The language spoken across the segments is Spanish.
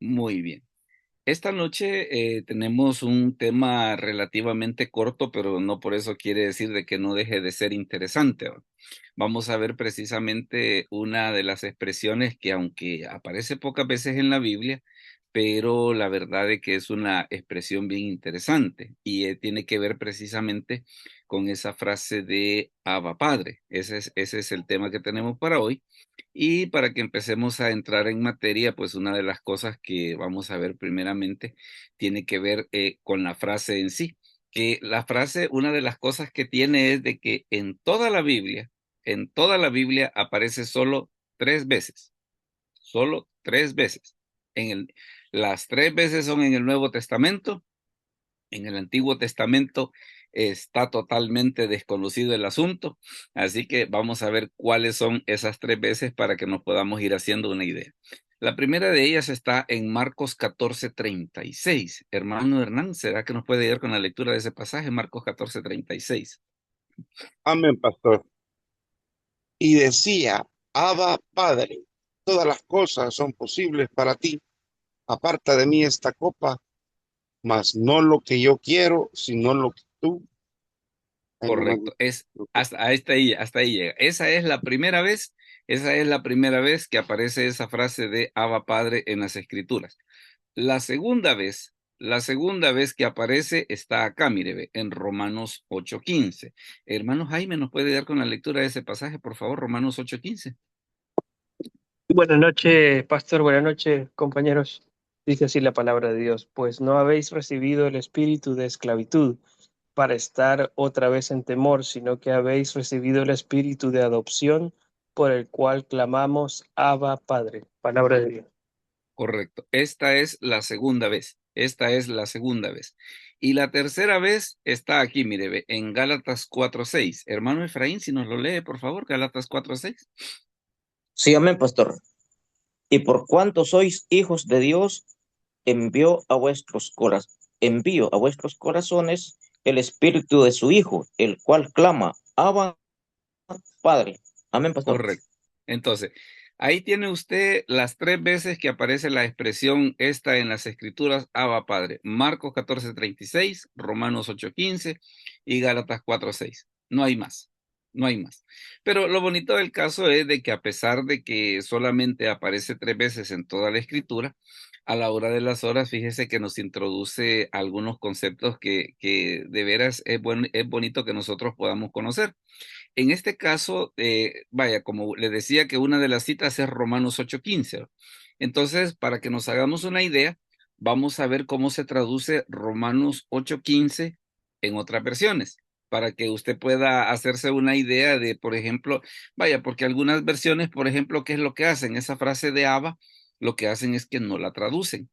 Muy bien. Esta noche tenemos un tema relativamente corto, pero no por eso quiere decir de que no deje de ser interesante, ¿va? Vamos a ver precisamente una de las expresiones que aunque aparece pocas veces en la Biblia, pero la verdad es que es una expresión bien interesante y tiene que ver precisamente con esa frase de Abba Padre. Ese es el tema que tenemos para hoy. Y para que empecemos a entrar en materia, pues una de las cosas que vamos a ver primeramente tiene que ver con la frase en sí, que la frase, una de las cosas que tiene es de que en toda la Biblia aparece solo tres veces. En el, las tres veces son en el Nuevo Testamento. En el Antiguo Testamento está totalmente desconocido el asunto, así que vamos a ver cuáles son esas tres veces para que nos podamos ir haciendo una idea. La primera de ellas está en Marcos 14:36. Hermano Hernán, ¿será que nos puede ir con la lectura de ese pasaje, Marcos 14:36? Amén, pastor. Y decía, Abba, Padre, todas las cosas son posibles para ti. Aparta de mí esta copa, mas no lo que yo quiero, sino lo que tú. Ay, no me Correcto, gusta. es hasta ahí llega. Esa es la primera vez que aparece esa frase de Abba Padre en las Escrituras. La segunda vez que aparece está acá, mire, ve, en Romanos 8:15. Hermano Jaime, ¿nos puede dar con la lectura de ese pasaje, por favor? Romanos 8:15. Buenas noches, pastor. Buenas noches, compañeros. Dice así la palabra de Dios. Pues no habéis recibido el espíritu de esclavitud para estar otra vez en temor, sino que habéis recibido el espíritu de adopción por el cual clamamos Abba, Padre. Palabra de Dios. Correcto. Esta es la segunda vez. Esta es la segunda vez. Y la tercera vez está aquí, mire, ve, en Gálatas 4:6. Hermano Efraín, si nos lo lee, por favor, Gálatas 4:6. Sí, amén, pastor. Y por cuanto sois hijos de Dios, envío a vuestros corazones el espíritu de su Hijo, el cual clama, Abba, Padre. Amén, pastor. Correcto. Entonces, ahí tiene usted las tres veces que aparece la expresión esta en las escrituras, Abba Padre. Marcos 14:36, Romanos 8:15 y Gálatas 4:6. No hay más, no hay más. Pero lo bonito del caso es de que a pesar de que solamente aparece tres veces en toda la escritura, a la hora de las horas, fíjese que nos introduce algunos conceptos que de veras es bonito que nosotros podamos conocer. En este caso, vaya, como le decía que una de las citas es Romanos 8:15. Entonces, para que nos hagamos una idea, vamos a ver cómo se traduce Romanos 8:15 en otras versiones, para que usted pueda hacerse una idea de, por ejemplo, vaya, porque algunas versiones, por ejemplo, ¿qué es lo que hacen? Esa frase de Abba, lo que hacen es que no la traducen.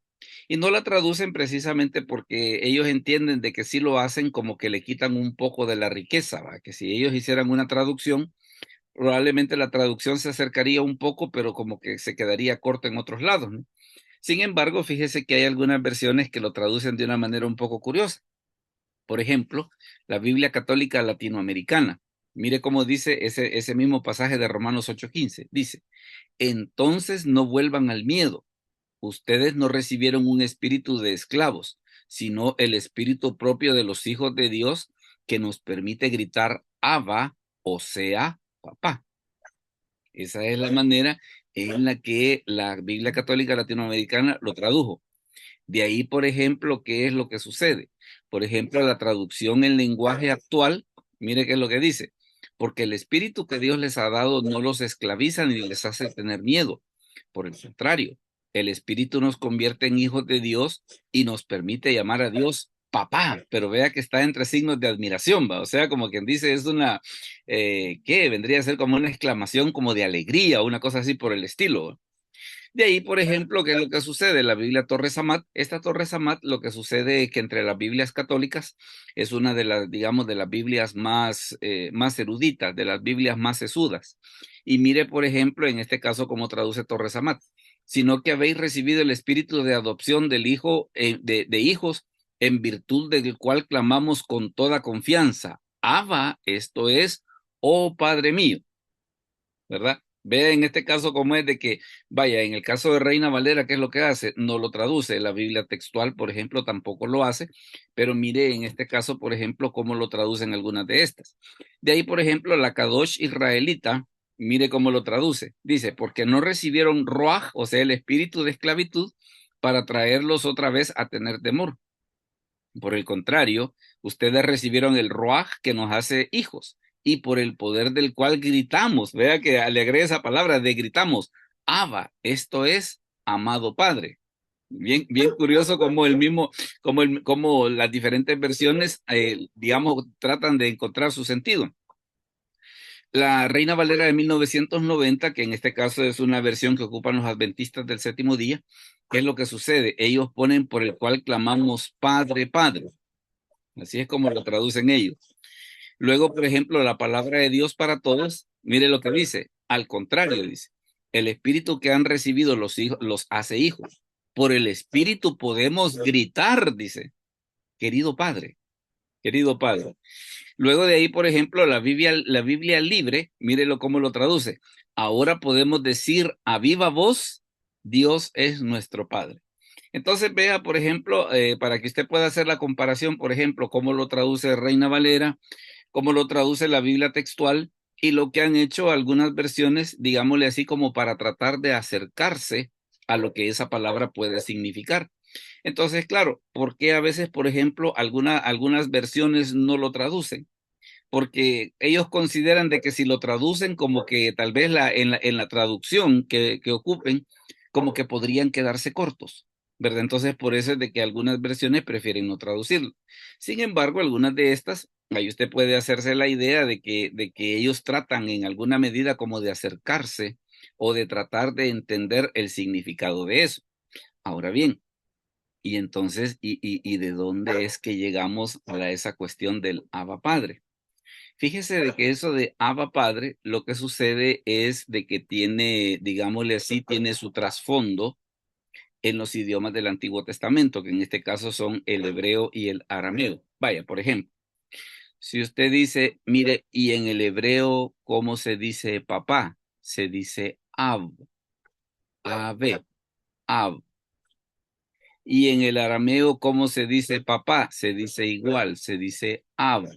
Y no la traducen precisamente porque ellos entienden de que si lo hacen como que le quitan un poco de la riqueza, ¿va? Que si ellos hicieran una traducción, probablemente la traducción se acercaría un poco, pero como que se quedaría corto en otros lados, ¿no? Sin embargo, fíjese que hay algunas versiones que lo traducen de una manera un poco curiosa. Por ejemplo, la Biblia Católica Latinoamericana. Mire cómo dice ese mismo pasaje de Romanos 8:15. Dice, entonces no vuelvan al miedo. Ustedes no recibieron un espíritu de esclavos, sino el espíritu propio de los hijos de Dios que nos permite gritar Abba, o sea, papá. Esa es la manera en la que la Biblia Católica Latinoamericana lo tradujo. De ahí, por ejemplo, ¿qué es lo que sucede? Por ejemplo, la traducción en lenguaje actual, mire qué es lo que dice, porque el espíritu que Dios les ha dado no los esclaviza ni les hace tener miedo. Por el contrario, el espíritu nos convierte en hijos de Dios y nos permite llamar a Dios papá, pero vea que está entre signos de admiración, ¿va? O sea, como quien dice, es una, ¿qué? Vendría a ser como una exclamación como de alegría o una cosa así por el estilo, ¿va? De ahí, por ejemplo, ¿qué es lo que sucede? La Biblia Torres Amat, esta Torres Amat, lo que sucede es que entre las Biblias católicas es una de las, digamos, de las Biblias más eruditas, de las Biblias más sesudas. Y mire, por ejemplo, en este caso, cómo traduce Torres Amat, sino que habéis recibido el espíritu de adopción del hijo, de hijos, en virtud del cual clamamos con toda confianza. Abba, esto es, oh Padre mío, ¿verdad? Vea en este caso cómo es de que, vaya, en el caso de Reina Valera, ¿qué es lo que hace? No lo traduce. La Biblia textual, por ejemplo, tampoco lo hace, pero mire en este caso, por ejemplo, cómo lo traducen algunas de estas. De ahí, por ejemplo, la Kadosh israelita, mire cómo lo traduce. Dice, porque no recibieron Ruach, o sea, el espíritu de esclavitud, para traerlos otra vez a tener temor. Por el contrario, ustedes recibieron el Ruach que nos hace hijos y por el poder del cual gritamos. Vea que alegré esa palabra de gritamos. Abba, esto es amado Padre. Bien, bien curioso como el mismo, como las diferentes versiones, digamos, tratan de encontrar su sentido. La Reina Valera de 1990, que en este caso es una versión que ocupan los adventistas del séptimo día, ¿qué es lo que sucede? Ellos ponen por el cual clamamos Padre, Padre. Así es como lo traducen ellos. Luego, por ejemplo, la palabra de Dios para todos, mire lo que dice. Al contrario, dice, el espíritu que han recibido los hijos los hace hijos. Por el espíritu podemos gritar, dice, querido Padre, querido Padre. Luego de ahí, por ejemplo, la Biblia libre, mírelo cómo lo traduce. Ahora podemos decir a viva voz, Dios es nuestro Padre. Entonces vea, por ejemplo, para que usted pueda hacer la comparación, por ejemplo, cómo lo traduce Reina Valera, cómo lo traduce la Biblia textual y lo que han hecho algunas versiones, digámosle así, como para tratar de acercarse a lo que esa palabra puede significar. Entonces, claro, ¿por qué a veces, por ejemplo, algunas versiones no lo traducen? Porque ellos consideran de que si lo traducen como que tal vez en la traducción que ocupen, como que podrían quedarse cortos, ¿verdad? Entonces, por eso es de que algunas versiones prefieren no traducirlo. Sin embargo, algunas de estas, ahí usted puede hacerse la idea de que ellos tratan en alguna medida como de acercarse o de tratar de entender el significado de eso. Ahora bien, y entonces, ¿y de dónde es que llegamos a esa cuestión del Abba Padre? Fíjese de que eso de Abba Padre, lo que sucede es de que tiene, digámosle así, tiene su trasfondo en los idiomas del Antiguo Testamento, que en este caso son el hebreo y el arameo. Vaya, por ejemplo, si usted dice, mire, y en el hebreo, ¿cómo se dice papá? Se dice Ab, Abe, Ab. Y en el arameo, ¿cómo se dice papá? Se dice igual, se dice Ab.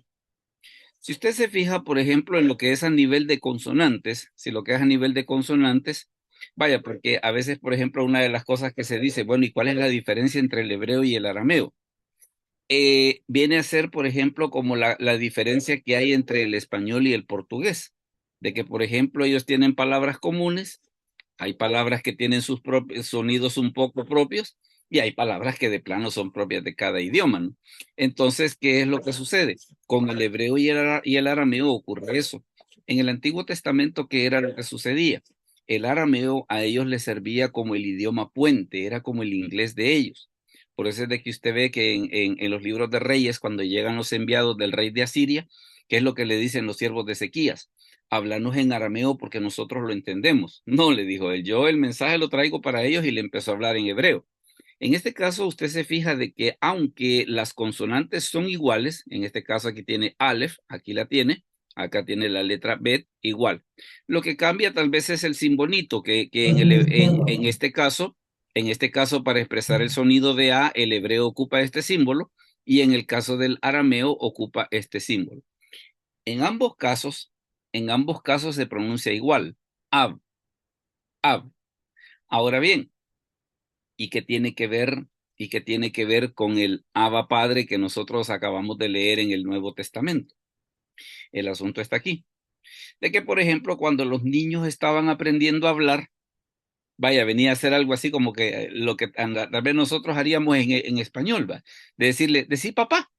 Si usted se fija, por ejemplo, en lo que es a nivel de consonantes, si lo que es a nivel de consonantes, vaya, porque a veces, por ejemplo, una de las cosas que se dice, bueno, ¿y cuál es la diferencia entre el hebreo y el arameo? Viene a ser, por ejemplo, como la diferencia que hay entre el español y el portugués, de que, por ejemplo, ellos tienen palabras comunes, hay palabras que tienen sus propios sonidos un poco propios y hay palabras que de plano son propias de cada idioma, ¿no? Entonces, ¿qué es lo que sucede? Con el hebreo y el arameo ocurre eso. En el Antiguo Testamento, ¿qué era lo que sucedía? El arameo a ellos les servía como el idioma puente, era como el inglés de ellos. Por eso es de que usted ve que en los libros de Reyes, cuando llegan los enviados del rey de Asiria, ¿qué es lo que le dicen los siervos de Ezequías? Háblanos en arameo porque nosotros lo entendemos. No, le dijo él, yo el mensaje lo traigo para ellos y le empezó a hablar en hebreo. En este caso, usted se fija de que aunque las consonantes son iguales, en este caso aquí tiene Aleph, aquí la tiene, acá tiene la letra Bet, igual. Lo que cambia tal vez es el simbolito, que en este caso, para expresar el sonido de A, el hebreo ocupa este símbolo, y en el caso del arameo ocupa este símbolo. En ambos casos se pronuncia igual, Ab, Ab. Ahora bien, ¿y qué tiene que ver? ¿Y qué tiene que ver con el Abba Padre que nosotros acabamos de leer en el Nuevo Testamento? El asunto está aquí. De que, por ejemplo, cuando los niños estaban aprendiendo a hablar, vaya, venía a ser algo así como que lo que tal vez nosotros haríamos en español, ¿va? De decirle, decí papá,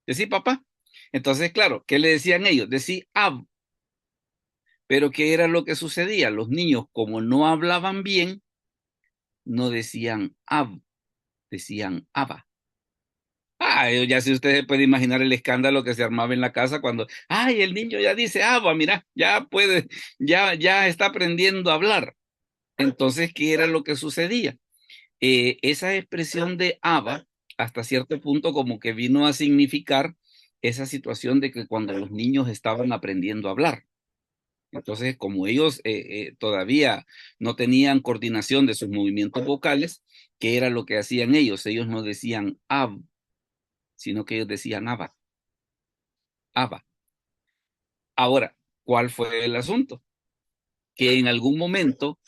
decí papá. Entonces, claro, ¿qué le decían ellos? Decí ab. Pero ¿qué era lo que sucedía? Los niños, como no hablaban bien, no decían ab, decían aba. Ya si usted puede imaginar el escándalo que se armaba en la casa cuando, ay, el niño ya dice aba, mira, ya puede, ya está aprendiendo a hablar. Entonces, ¿qué era lo que sucedía? Esa expresión de aba, hasta cierto punto, como que vino a significar esa situación de que cuando los niños estaban aprendiendo a hablar. Entonces, como ellos todavía no tenían coordinación de sus movimientos vocales, ¿qué era lo que hacían ellos? Ellos no decían ab, sino que ellos decían aba, aba. Ahora, ¿cuál fue el asunto? Que en algún momento,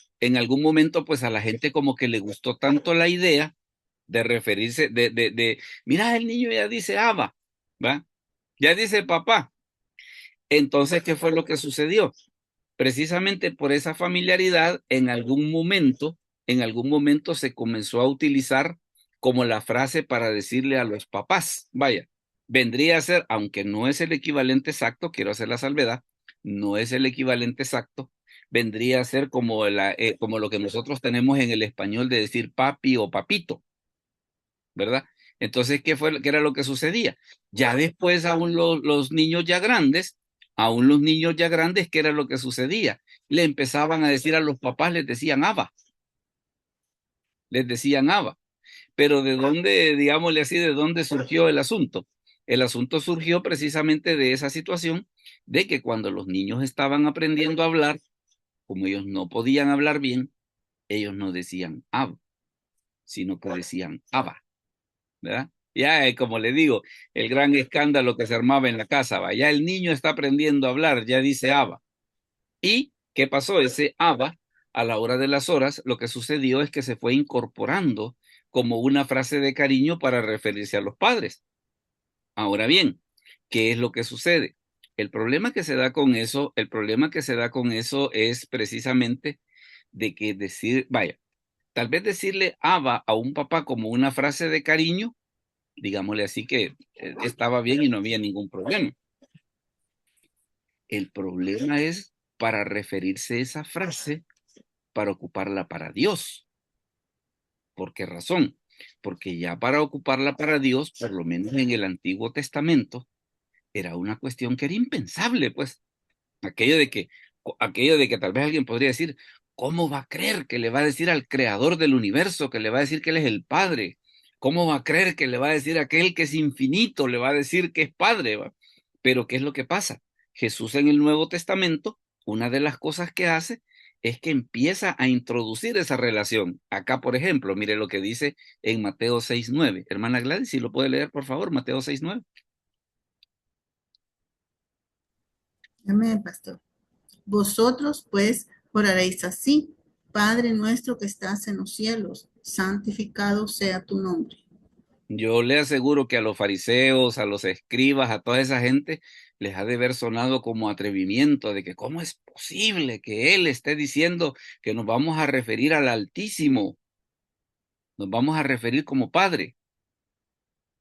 pues a la gente como que le gustó tanto la idea de referirse, mira, el niño ya dice aba, ¿va? Ya dice papá. Entonces, ¿qué fue lo que sucedió? Precisamente por esa familiaridad, en algún momento se comenzó a utilizar como la frase para decirle a los papás, vaya, vendría a ser, aunque no es el equivalente exacto, quiero hacer la salvedad, no es el equivalente exacto, vendría a ser como, como lo que nosotros tenemos en el español de decir papi o papito, ¿verdad? Entonces, ¿qué era lo que sucedía? Ya después, aún los niños ya grandes, ¿qué era lo que sucedía? Le empezaban a decir a los papás, les decían aba. Pero ¿de dónde, digámosle así, de dónde surgió el asunto? El asunto surgió precisamente de esa situación de que cuando los niños estaban aprendiendo a hablar, como ellos no podían hablar bien, ellos no decían ab, sino que decían aba, ¿verdad? Ya, como le digo, el gran escándalo que se armaba en la casa, va, ya el niño está aprendiendo a hablar, ya dice aba. ¿Y qué pasó? Ese aba, a la hora de las horas, lo que sucedió es que se fue incorporando como una frase de cariño para referirse a los padres. Ahora bien, ¿qué es lo que sucede? El problema que se da con eso, es precisamente de que decir, vaya, tal vez decirle aba a un papá como una frase de cariño, digámosle así que estaba bien y no había ningún problema. El problema es para referirse a esa frase, para ocuparla para Dios. ¿Por qué razón? Porque ya para ocuparla para Dios, por lo menos en el Antiguo Testamento, era una cuestión que era impensable, pues. Aquello de que tal vez alguien podría decir, ¿cómo va a creer que le va a decir al creador del universo, que le va a decir que él es el Padre? ¿Cómo va a creer que le va a decir a aquel que es infinito, le va a decir que es Padre? ¿Va? Pero ¿qué es lo que pasa? Jesús en el Nuevo Testamento, una de las cosas que hace es que empieza a introducir esa relación. Acá, por ejemplo, mire lo que dice en Mateo 6:9. Hermana Gladys, si lo puede leer, por favor, Mateo 6:9. Amén, pastor. Vosotros, pues, oraréis así: Padre nuestro que estás en los cielos, santificado sea tu nombre. Yo le aseguro que a los fariseos, a los escribas, a toda esa gente, les ha de haber sonado como atrevimiento de que cómo es posible que él esté diciendo que nos vamos a referir al Altísimo, nos vamos a referir como Padre.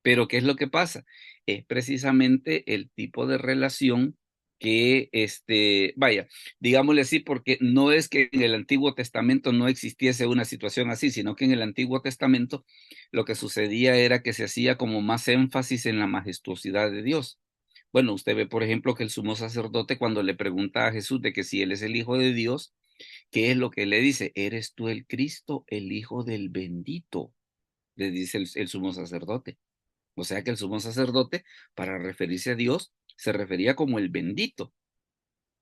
Pero ¿qué es lo que pasa? Es precisamente el tipo de relación que, vaya, digámosle así, porque no es que en el Antiguo Testamento no existiese una situación así, sino que en el Antiguo Testamento lo que sucedía era que se hacía como más énfasis en la majestuosidad de Dios. Bueno, usted ve, por ejemplo, que el sumo sacerdote cuando le pregunta a Jesús de que si él es el Hijo de Dios, ¿qué es lo que le dice? ¿Eres tú el Cristo, el Hijo del bendito? Le dice el sumo sacerdote. O sea que el sumo sacerdote, para referirse a Dios, se refería como el bendito.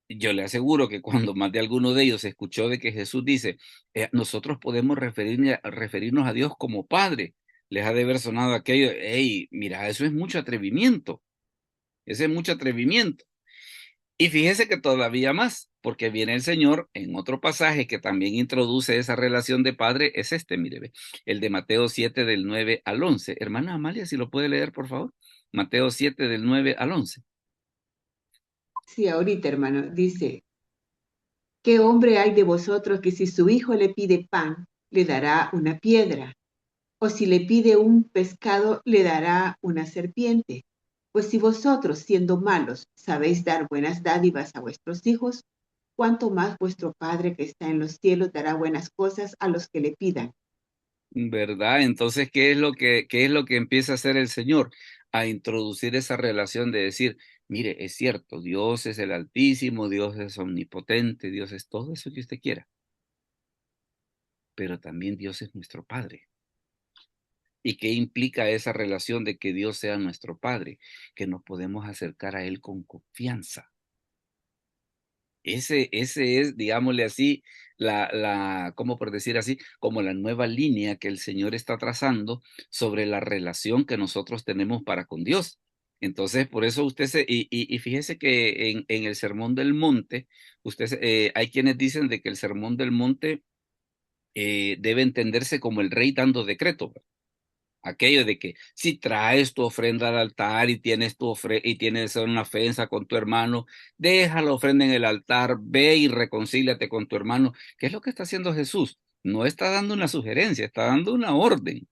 Yo le aseguro que cuando más de alguno de ellos escuchó de que Jesús dice, nosotros podemos referirnos a Dios como Padre, les ha de haber sonado aquello, hey, mira, eso es mucho atrevimiento, ese es mucho atrevimiento. Y fíjese que todavía más, porque viene el Señor en otro pasaje que también introduce esa relación de padre, es mire, ve, el de Mateo 7 del 9 al 11. Hermana Amalia, si lo puede leer, por favor. Mateo 7 del 9 al 11. Sí, ahorita, hermano, dice, ¿qué hombre hay de vosotros que si su hijo le pide pan, le dará una piedra? O si le pide un pescado, le dará una serpiente. Pues si vosotros, siendo malos, sabéis dar buenas dádivas a vuestros hijos, cuánto más vuestro Padre que está en los cielos dará buenas cosas a los que le pidan. ¿Verdad? Entonces, ¿qué es lo que empieza a hacer el Señor? A introducir esa relación de decir, mire, es cierto, Dios es el Altísimo, Dios es omnipotente, Dios es todo eso que usted quiera, pero también Dios es nuestro Padre. ¿Y qué implica esa relación de que Dios sea nuestro Padre? Que nos podemos acercar a Él con confianza. Ese es, digámosle así, ¿cómo por decir así? Como la nueva línea que el Señor está trazando sobre la relación que nosotros tenemos para con Dios. Entonces, por eso y fíjese que en el Sermón del Monte, hay quienes dicen de que el Sermón del Monte debe entenderse como el rey dando decreto. Aquello de que si traes tu ofrenda al altar y tienes una ofensa con tu hermano, deja la ofrenda en el altar, ve y reconcíliate con tu hermano. ¿Qué es lo que está haciendo Jesús? No está dando una sugerencia, está dando una orden,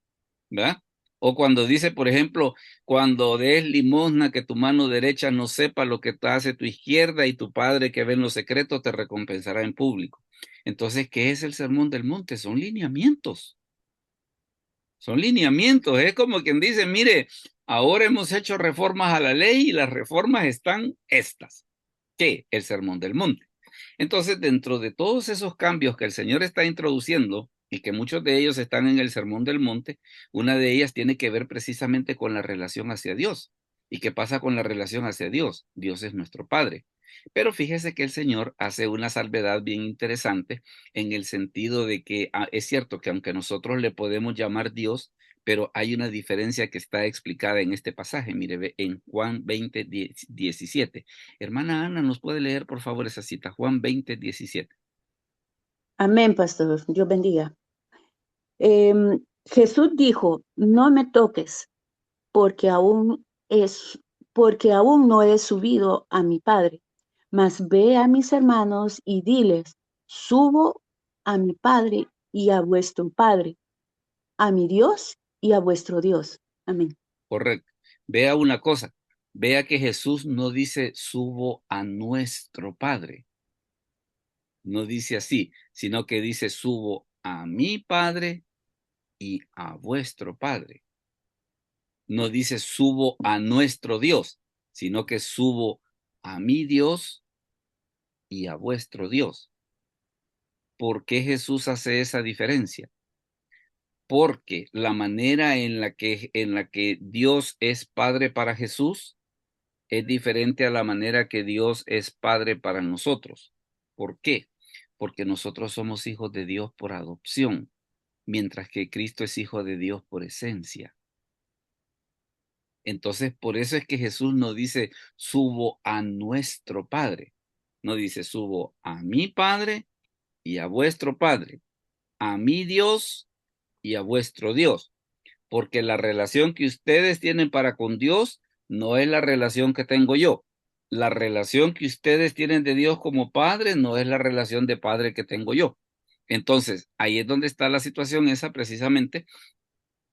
¿verdad? O cuando dice, por ejemplo, cuando des limosna, que tu mano derecha no sepa lo que te hace tu izquierda y tu Padre que ve en lo secreto te recompensará en público. Entonces, ¿qué es el Sermón del Monte? Son lineamientos. Son lineamientos, es como quien dice, mire, ahora hemos hecho reformas a la ley y las reformas están estas. ¿Qué? El Sermón del Monte. Entonces, dentro de todos esos cambios que el Señor está introduciendo y que muchos de ellos están en el Sermón del Monte, una de ellas tiene que ver precisamente con la relación hacia Dios. ¿Y qué pasa con la relación hacia Dios? Dios es nuestro Padre. Pero fíjese que el Señor hace una salvedad bien interesante en el sentido de que es cierto que aunque nosotros le podemos llamar Dios, pero hay una diferencia que está explicada en este pasaje. Mire, ve en Juan 20, 17. Hermana Ana, ¿nos puede leer por favor esa cita? Juan 20, 17. Amén, pastor. Dios bendiga. Jesús dijo, no me toques, porque aún no he subido a mi Padre. Mas ve a mis hermanos y diles, subo a mi Padre y a vuestro Padre, a mi Dios y a vuestro Dios. Amén. Correcto. Vea una cosa. Vea que Jesús no dice subo a nuestro Padre. No dice así, sino que dice subo a mi Padre y a vuestro Padre. No dice subo a nuestro Dios, sino que subo a mi Dios y a vuestro Dios. ¿Por qué Jesús hace esa diferencia? Porque la manera en la que Dios es Padre para Jesús es diferente a la manera que Dios es Padre para nosotros. ¿Por qué? Porque nosotros somos hijos de Dios por adopción, mientras que Cristo es hijo de Dios por esencia. Entonces, por eso es que Jesús no dice subo a nuestro Padre, no dice subo a mi Padre y a vuestro Padre, a mi Dios y a vuestro Dios, porque la relación que ustedes tienen para con Dios no es la relación que tengo yo. La relación que ustedes tienen de Dios como Padre no es la relación de Padre que tengo yo. Entonces, ahí es donde está la situación esa precisamente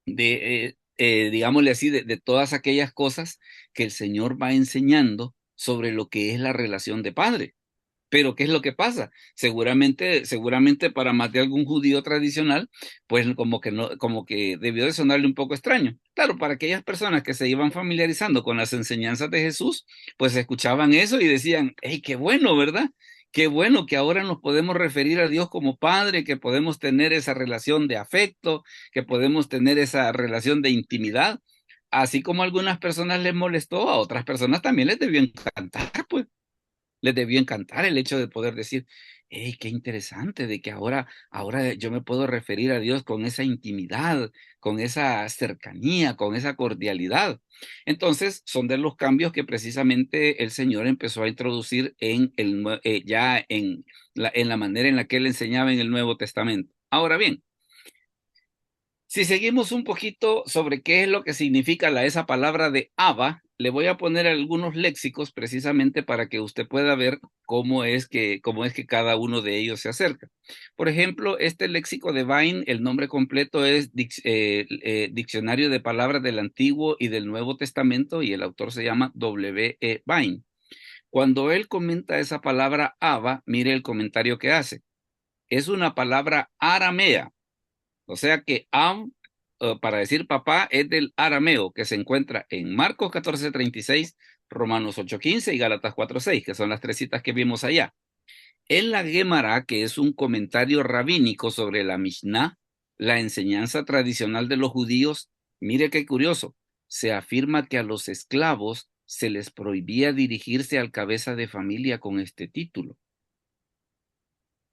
de, digámosle así, de todas aquellas cosas que el Señor va enseñando sobre lo que es la relación de Padre. Pero ¿qué es lo que pasa? Seguramente para más de algún judío tradicional, pues como que debió de sonarle un poco extraño. Claro, para aquellas personas que se iban familiarizando con las enseñanzas de Jesús, pues escuchaban eso y decían, hey, qué bueno, ¿verdad? Qué bueno que ahora nos podemos referir a Dios como Padre, que podemos tener esa relación de afecto, que podemos tener esa relación de intimidad. Así como a algunas personas les molestó, a otras personas también les debió encantar, pues. Les debió encantar el hecho de poder decir, hey, qué interesante de que ahora yo me puedo referir a Dios con esa intimidad, con esa cercanía, con esa cordialidad. Entonces, son de los cambios que precisamente el Señor empezó a introducir ya en la manera en la que Él enseñaba en el Nuevo Testamento. Ahora bien, si seguimos un poquito sobre qué es lo que significa esa palabra de Abba, le voy a poner algunos léxicos precisamente para que usted pueda ver cómo es que cada uno de ellos se acerca. Por ejemplo, este léxico de Vine, el nombre completo es Diccionario de Palabras del Antiguo y del Nuevo Testamento y el autor se llama W.E. Vine. Cuando él comenta esa palabra Abba, mire el comentario que hace. Es una palabra aramea. O sea que para decir papá es del arameo que se encuentra en Marcos 14:36, Romanos 8:15 y Gálatas 4:6, que son las tres citas que vimos allá. En la Gemara, que es un comentario rabínico sobre la Mishnah, la enseñanza tradicional de los judíos, mire qué curioso, se afirma que a los esclavos se les prohibía dirigirse al cabeza de familia con este título.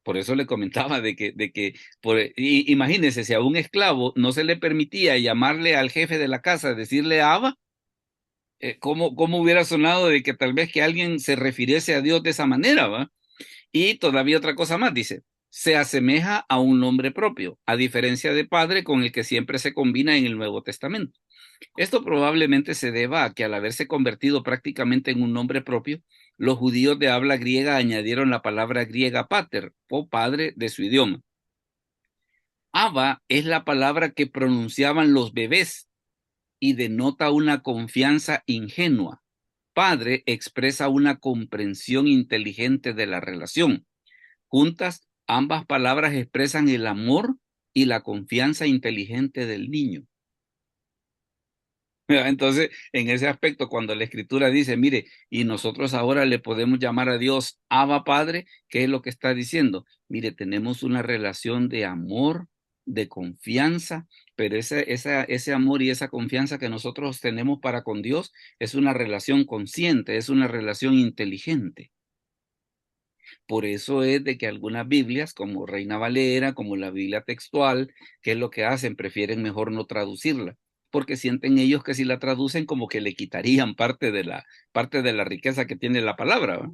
Por eso le comentaba imagínense, si a un esclavo no se le permitía llamarle al jefe de la casa, decirle Abba, ¿cómo hubiera sonado de que tal vez que alguien se refiriese a Dios de esa manera, ¿va? Y todavía otra cosa más, dice, se asemeja a un nombre propio, a diferencia de Padre con el que siempre se combina en el Nuevo Testamento. Esto probablemente se deba a que al haberse convertido prácticamente en un nombre propio, los judíos de habla griega añadieron la palabra griega pater, o padre, de su idioma. Abba es la palabra que pronunciaban los bebés y denota una confianza ingenua. Padre expresa una comprensión inteligente de la relación. Juntas, ambas palabras expresan el amor y la confianza inteligente del niño. Entonces, en ese aspecto, cuando la Escritura dice, mire, y nosotros ahora le podemos llamar a Dios Abba Padre, ¿qué es lo que está diciendo? Mire, tenemos una relación de amor, de confianza, pero ese amor y esa confianza que nosotros tenemos para con Dios es una relación consciente, es una relación inteligente. Por eso es de que algunas Biblias, como Reina Valera, como la Biblia textual, ¿qué es lo que hacen? Prefieren mejor no traducirla, porque sienten ellos que si la traducen como que le quitarían parte de la riqueza que tiene la palabra, ¿va?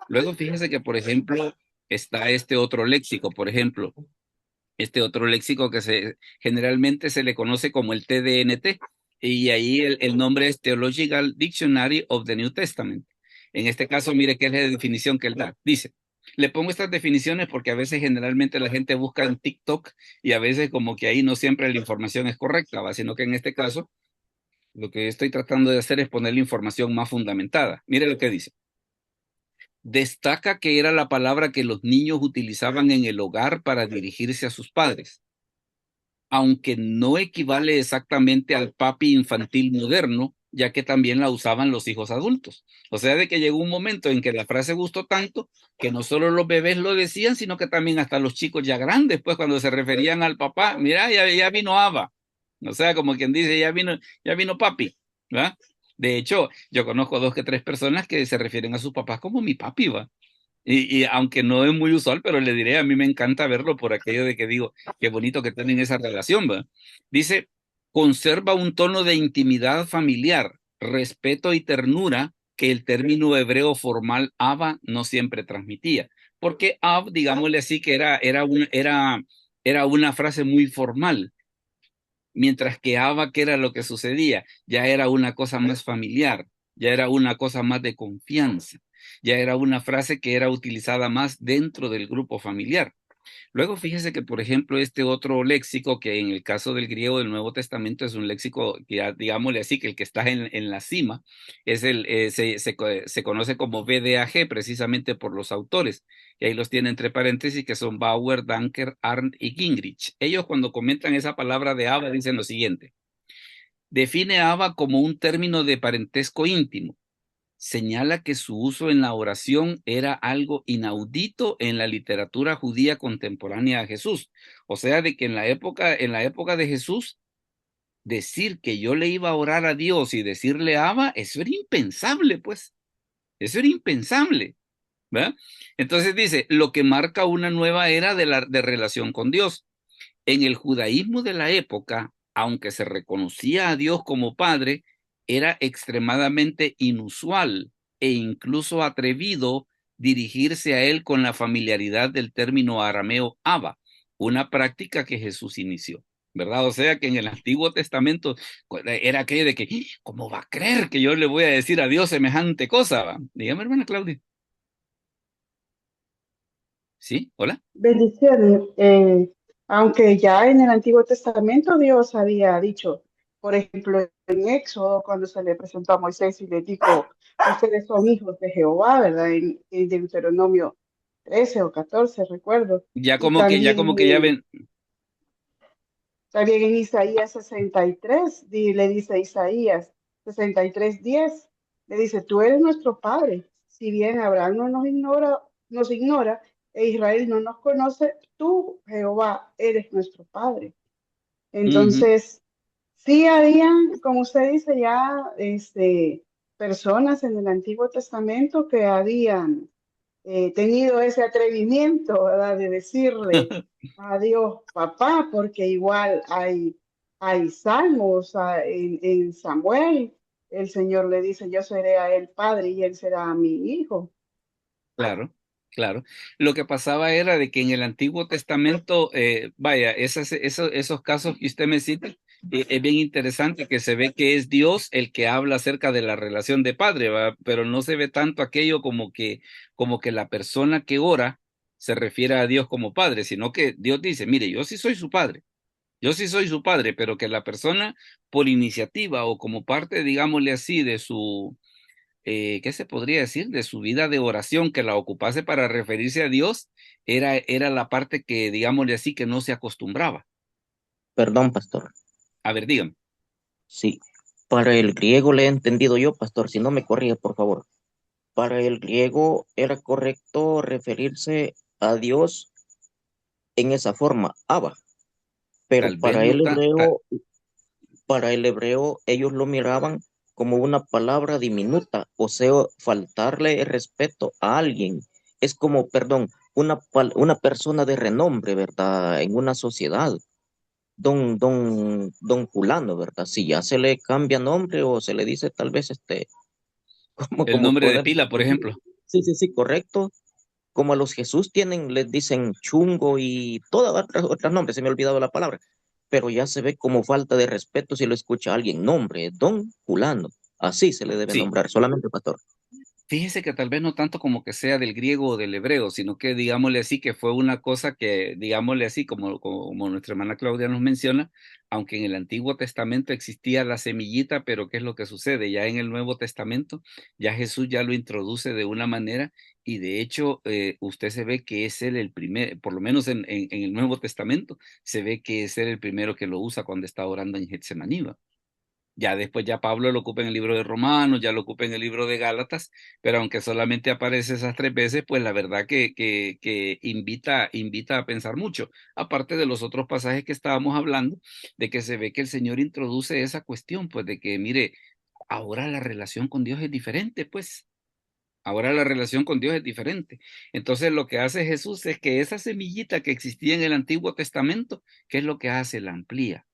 Luego fíjense que, por ejemplo, está este otro léxico, por ejemplo, este otro léxico que generalmente se le conoce como el TDNT, y ahí el nombre es Theological Dictionary of the New Testament. En este caso, mire qué es la definición que él da. Dice, le pongo estas definiciones porque a veces generalmente la gente busca en TikTok y a veces como que ahí no siempre la información es correcta, ¿va? Sino que en este caso lo que estoy tratando de hacer es poner la información más fundamentada. Mire lo que dice. Destaca que era la palabra que los niños utilizaban en el hogar para dirigirse a sus padres, aunque no equivale exactamente al papi infantil moderno, ya que también la usaban los hijos adultos. O sea, de que llegó un momento en que la frase gustó tanto que no solo los bebés lo decían, sino que también hasta los chicos ya grandes, pues cuando se referían al papá, mira, ya vino Abba. O sea, como quien dice, ya vino papi, ¿verdad? De hecho, yo conozco 2 que 3 personas que se refieren a sus papás como mi papi, ¿va? Y aunque no es muy usual, pero le diré, a mí me encanta verlo por aquello de que digo, qué bonito que tienen esa relación, ¿va? Dice, conserva un tono de intimidad familiar, respeto y ternura que el término hebreo formal Abba no siempre transmitía. Porque Ab, digámosle así, que era una frase muy formal, mientras que Abba, que era lo que sucedía, ya era una cosa más familiar, ya era una cosa más de confianza, ya era una frase que era utilizada más dentro del grupo familiar. Luego fíjese que, por ejemplo, este otro léxico, que en el caso del griego del Nuevo Testamento es un léxico que, digámosle así, que el que está en la cima, es se conoce como VDAG precisamente por los autores, y ahí los tiene entre paréntesis, que son Bauer, Danker, Arndt y Gingrich. Ellos cuando comentan esa palabra de Abba dicen lo siguiente: define a Abba como un término de parentesco íntimo. Señala que su uso en la oración era algo inaudito en la literatura judía contemporánea a Jesús. O sea, de que en la época de Jesús, decir que yo le iba a orar a Dios y decirle Abba, eso era impensable, pues. Eso era impensable, ¿verdad? Entonces dice, lo que marca una nueva era de relación con Dios. En el judaísmo de la época, aunque se reconocía a Dios como Padre, era extremadamente inusual e incluso atrevido dirigirse a Él con la familiaridad del término arameo Abba, una práctica que Jesús inició, ¿verdad? O sea que en el Antiguo Testamento era aquello de que, ¿cómo va a creer que yo le voy a decir a Dios semejante cosa? ¿Va? Dígame, hermana Claudia. ¿Sí? ¿Hola? Bendiciones. Aunque ya en el Antiguo Testamento Dios había dicho, por ejemplo, en Éxodo, cuando se le presentó a Moisés y le dijo, ustedes son hijos de Jehová, ¿verdad? En Deuteronomio 13 o 14, recuerdo. Ya Y como que ya ven. también en Isaías 63, le dice a Isaías 63:10, le dice, tú eres nuestro padre. Si bien Abraham no nos ignora, e Israel no nos conoce, tú, Jehová, eres nuestro Padre. Entonces, sí habían, como usted dice, ya personas en el Antiguo Testamento que habían tenido ese atrevimiento, ¿verdad? De decirle a Dios, papá, porque igual hay salmos en Samuel. El Señor le dice, yo seré a él padre y él será a mi hijo. Claro, claro. Lo que pasaba era de que en el Antiguo Testamento, vaya, esos casos que usted me cita, es bien interesante que se ve que es Dios el que habla acerca de la relación de padre, ¿va? Pero no se ve tanto aquello como que la persona que ora se refiere a Dios como padre, sino que Dios dice, mire, yo sí soy su padre. Yo sí soy su padre, pero que la persona por iniciativa o como parte, digámosle así, de su, ¿qué se podría decir? De su vida de oración que la ocupase para referirse a Dios, era la parte que, digámosle así, que no se acostumbraba. Perdón, pastor. A ver, dígame. Sí, para el griego le he entendido yo, pastor, si no me corrige, por favor. Para el griego era correcto referirse a Dios en esa forma, Abba, pero Tal vez no tan, para el hebreo ellos lo miraban como una palabra diminuta, o sea, faltarle el respeto a alguien. Es como, perdón, una persona de renombre, ¿verdad? En una sociedad. Don fulano, ¿verdad? Si ya se le cambia nombre o se le dice tal vez el como nombre de poder pila, por decir, ejemplo. sí, sí, sí, correcto. Como a los Jesús tienen, les dicen chungo y todas otras nombres, se me ha olvidado la palabra, pero ya se ve como falta de respeto si lo escucha alguien, nombre, don fulano, así se le debe Sí. nombrar, solamente pastor. Fíjese que tal vez no tanto como que sea del griego o del hebreo, sino que digámosle así que fue una cosa que, digámosle así, como nuestra hermana Claudia nos menciona, aunque en el Antiguo Testamento existía la semillita, pero ¿qué es lo que sucede? Ya en el Nuevo Testamento, ya Jesús ya lo introduce de una manera y de hecho usted se ve que es él el primer, por lo menos en el Nuevo Testamento, se ve que es él el primero que lo usa cuando está orando en Getsemaní. Ya después ya Pablo lo ocupa en el libro de Romanos, ya lo ocupa en el libro de Gálatas, pero aunque solamente aparece esas 3 veces, pues la verdad que invita a pensar mucho. Aparte de los otros pasajes que estábamos hablando, de que se ve que el Señor introduce esa cuestión, pues de que, mire, ahora la relación con Dios es diferente, pues. Ahora la relación con Dios es diferente. Entonces lo que hace Jesús es que esa semillita que existía en el Antiguo Testamento, ¿qué es lo que hace? La amplía.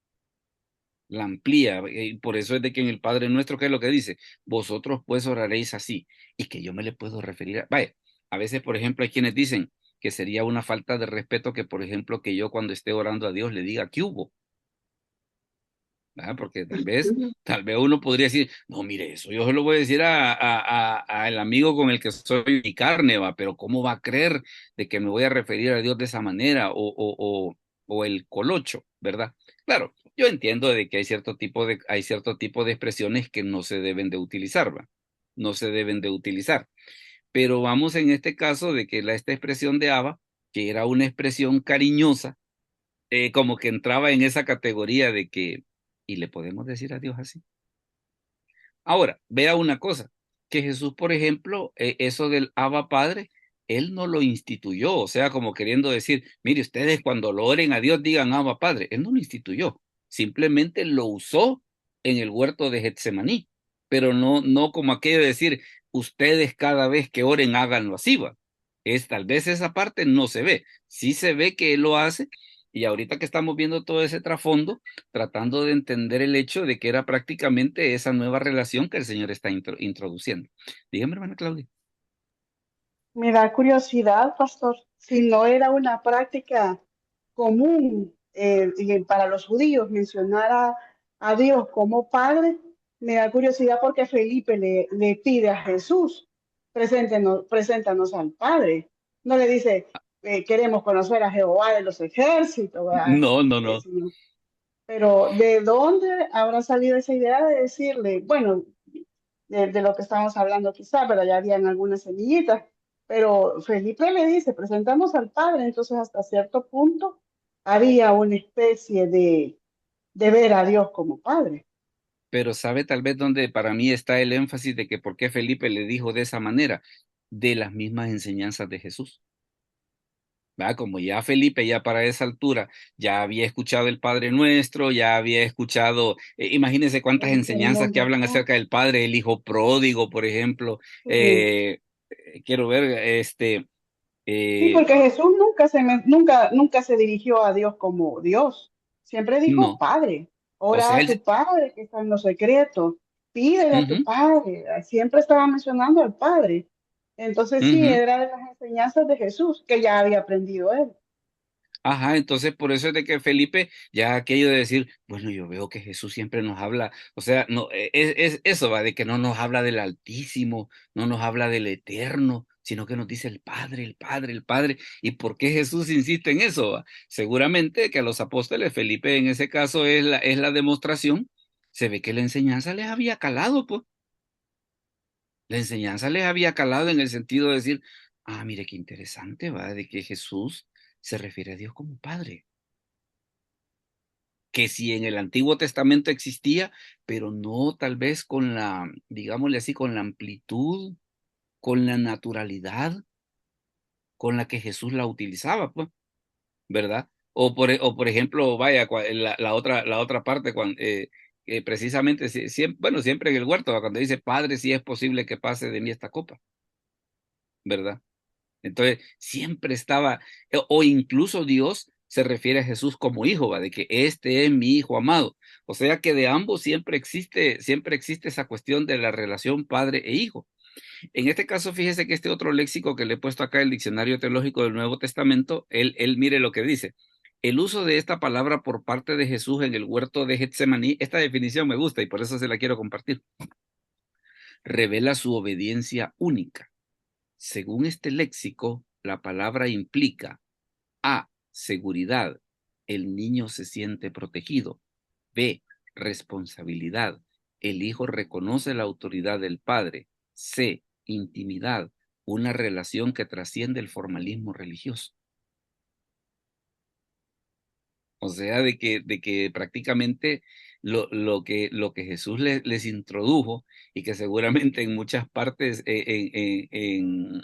La amplía, y por eso es de que en el Padre Nuestro, ¿qué es lo que dice? Vosotros pues oraréis así, y que yo me le puedo referir a, vaya, a veces, por ejemplo, hay quienes dicen que sería una falta de respeto que, por ejemplo, que yo cuando esté orando a Dios le diga, ¿qué hubo? ¿Verdad? Porque tal vez uno podría decir, no, mire, eso yo se lo voy a decir a el amigo con el que soy mi carne, va, pero ¿cómo va a creer de que me voy a referir a Dios de esa manera? O el colocho, ¿verdad? Claro, yo entiendo de que hay cierto tipo de expresiones que no se deben de utilizar, ¿va? No se deben de utilizar. Pero vamos en este caso de que esta expresión de Abba, que era una expresión cariñosa, como que entraba en esa categoría de que, y le podemos decir a Dios así. Ahora, vea una cosa, que Jesús, por ejemplo, eso del Abba Padre, él no lo instituyó, o sea, como queriendo decir, mire, ustedes cuando lo oren a Dios digan Abba Padre, él no lo instituyó, simplemente lo usó en el huerto de Getsemaní, pero no como aquello de decir, ustedes cada vez que oren háganlo así, va. Tal vez esa parte no se ve, sí se ve que él lo hace, y ahorita que estamos viendo todo ese trasfondo, tratando de entender el hecho de que era prácticamente esa nueva relación que el Señor está introduciendo. Dígame, hermana Claudia. Me da curiosidad, pastor, si no era una práctica común y para los judíos mencionar a Dios como Padre, me da curiosidad porque Felipe le pide a Jesús, preséntanos al Padre. No le dice, queremos conocer a Jehová de los ejércitos, ¿verdad? No. Pero ¿de dónde habrá salido esa idea de decirle, bueno, de lo que estamos hablando quizá, pero ya habían algunas semillitas? Pero Felipe le dice, presentamos al Padre, entonces hasta cierto punto había una especie de ver a Dios como Padre. Pero sabe tal vez dónde para mí está el énfasis de que por qué Felipe le dijo de esa manera, de las mismas enseñanzas de Jesús. ¿Va? Como ya Felipe, ya para esa altura, ya había escuchado el Padre Nuestro, ya había escuchado, imagínense cuántas El enseñanzas que mundo hablan está. acerca del Padre, el Hijo pródigo, por ejemplo, Sí. quiero ver, Sí, porque Jesús nunca se dirigió a Dios como Dios. Siempre dijo no, Padre. o Ora sea, a tu Padre que está en los secretos. Pídele a tu ujú, Padre. Siempre estaba mencionando al Padre. Entonces sí, ujú. era de las enseñanzas de Jesús que ya había aprendido él. Ajá, entonces por eso es de que Felipe, ya aquello de decir, bueno, yo veo que Jesús siempre nos habla, o sea, no, es eso, va, de que no nos habla del Altísimo, no nos habla del Eterno, sino que nos dice el Padre, el Padre, el Padre. ¿Y por qué Jesús insiste en eso, va? Seguramente que a los apóstoles, Felipe en ese caso es la demostración, se ve que la enseñanza les había calado, pues. La enseñanza les había calado en el sentido de decir, ah, mire qué interesante, va, de que Jesús se refiere a Dios como Padre. Que si en el Antiguo Testamento existía, pero no tal vez con la, digámosle así, con la amplitud, con la naturalidad con la que Jesús la utilizaba, pues, ¿verdad? O por ejemplo, vaya, la otra parte, cuando, precisamente, siempre, bueno, siempre en el huerto, cuando dice, Padre, si es posible que pase de mí esta copa, ¿verdad? Entonces, siempre estaba, o incluso Dios se refiere a Jesús como hijo, ¿va? De que este es mi hijo amado. O sea que de ambos siempre existe esa cuestión de la relación padre e hijo. En este caso, fíjese que este otro léxico que le he puesto acá, el Diccionario Teológico del Nuevo Testamento, él mire lo que dice. El uso de esta palabra por parte de Jesús en el huerto de Getsemaní, esta definición me gusta y por eso se la quiero compartir. Revela su obediencia única. Según este léxico, la palabra implica A, seguridad, el niño se siente protegido. B, responsabilidad, el hijo reconoce la autoridad del padre. C, intimidad, una relación que trasciende el formalismo religioso. O sea, de que prácticamente lo que Jesús les introdujo y que seguramente en muchas partes, en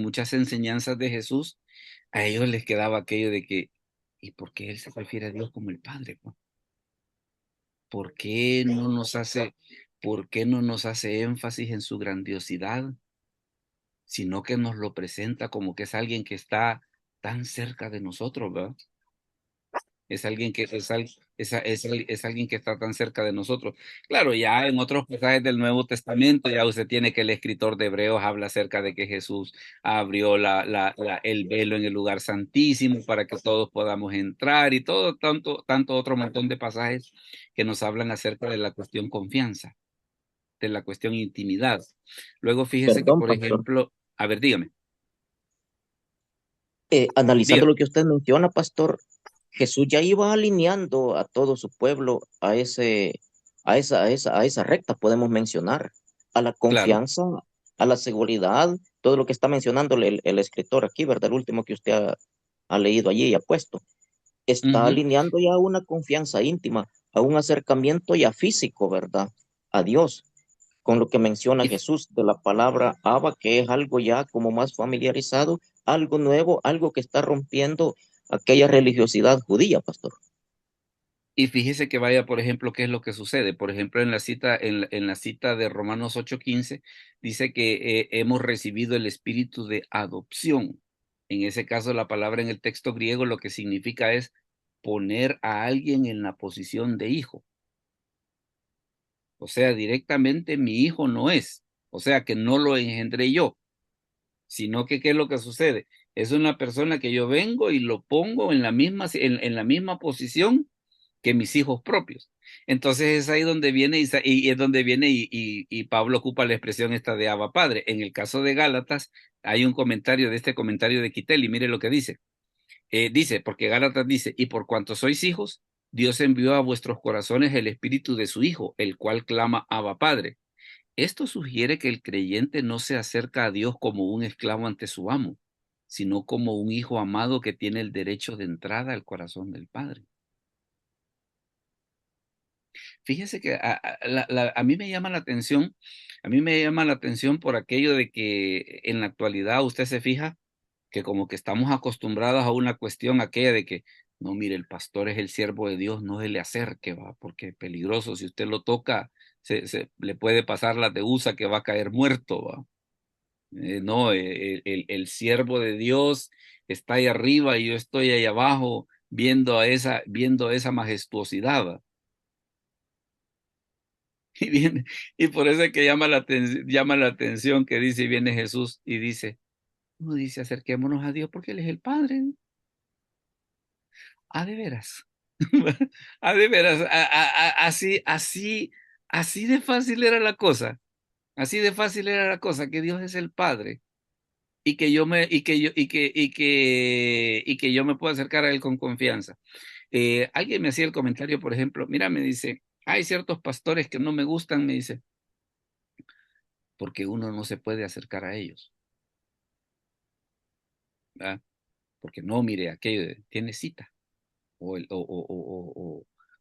muchas enseñanzas de Jesús, a ellos les quedaba aquello de que, ¿y por qué Él se refiere a Dios como el Padre, pues? ¿Por qué no nos hace, por qué no nos hace énfasis en su grandiosidad, sino que nos lo presenta como que es alguien que está tan cerca de nosotros, ¿verdad? Es alguien que es alguien que está tan cerca de nosotros. Claro, ya en otros pasajes del Nuevo Testamento, ya usted tiene que el escritor de Hebreos habla acerca de que Jesús abrió el velo en el lugar santísimo para que todos podamos entrar y todo, tanto otro montón de pasajes que nos hablan acerca de la cuestión confianza, de la cuestión intimidad. Luego fíjese que, Perdón, por pastor. ejemplo, a ver, dígame, Analizando dígame. lo que usted menciona, pastor, Jesús ya iba alineando a todo su pueblo a esa recta, podemos mencionar, a la Claro. confianza, a la seguridad, todo lo que está mencionando el escritor aquí, ¿verdad? El último que usted ha leído allí y ha puesto. Está Ujú. alineando ya a una confianza íntima, a un acercamiento ya físico, ¿verdad? A Dios, con lo que menciona Y Jesús de la palabra Abba, que es algo ya como más familiarizado, algo nuevo, algo que está rompiendo aquella religiosidad judía, pastor. Y fíjese que vaya, por ejemplo, qué es lo que sucede. Por ejemplo, en la cita, en la cita de Romanos 8:15, dice que hemos recibido el espíritu de adopción. En ese caso, la palabra en el texto griego lo que significa es poner a alguien en la posición de hijo. O sea, directamente mi hijo no es. O sea, que no lo engendré yo, sino que ¿qué es lo que sucede? Es una persona que yo vengo y lo pongo en la misma posición que mis hijos propios. Entonces es ahí donde viene y es donde viene y Pablo ocupa la expresión esta de Abba Padre. En el caso de Gálatas hay un comentario de este comentario de Quitel y mire lo que dice. Dice, porque Gálatas dice, y por cuanto sois hijos, Dios envió a vuestros corazones el espíritu de su Hijo, el cual clama Abba Padre. Esto sugiere que el creyente no se acerca a Dios como un esclavo ante su amo, sino como un hijo amado que tiene el derecho de entrada al corazón del Padre. Fíjese que a mí me llama la atención, a mí me llama la atención por aquello de que en la actualidad usted se fija que como que estamos acostumbrados a una cuestión aquella de que, no, mire, el pastor es el siervo de Dios, no se le acerque, va, porque es peligroso, si usted lo toca, le puede pasar la deusa que va a caer muerto, va. No, el siervo de Dios está ahí arriba y yo estoy ahí abajo viendo esa majestuosidad. ¿Va? Y por eso es que llama la atención que dice, viene Jesús y dice, no dice acerquémonos a Dios porque Él es el Padre. Ah, de veras. Ah, de veras. Así de fácil era la cosa. Así de fácil era la cosa, que Dios es el Padre y que yo me, y que yo me puedo acercar a Él con confianza. Alguien me hacía el comentario, por ejemplo, mira, me dice, hay ciertos pastores que no me gustan, me dice, porque uno no se puede acercar a ellos. ¿Verdad? Porque no, mire, aquello tiene cita.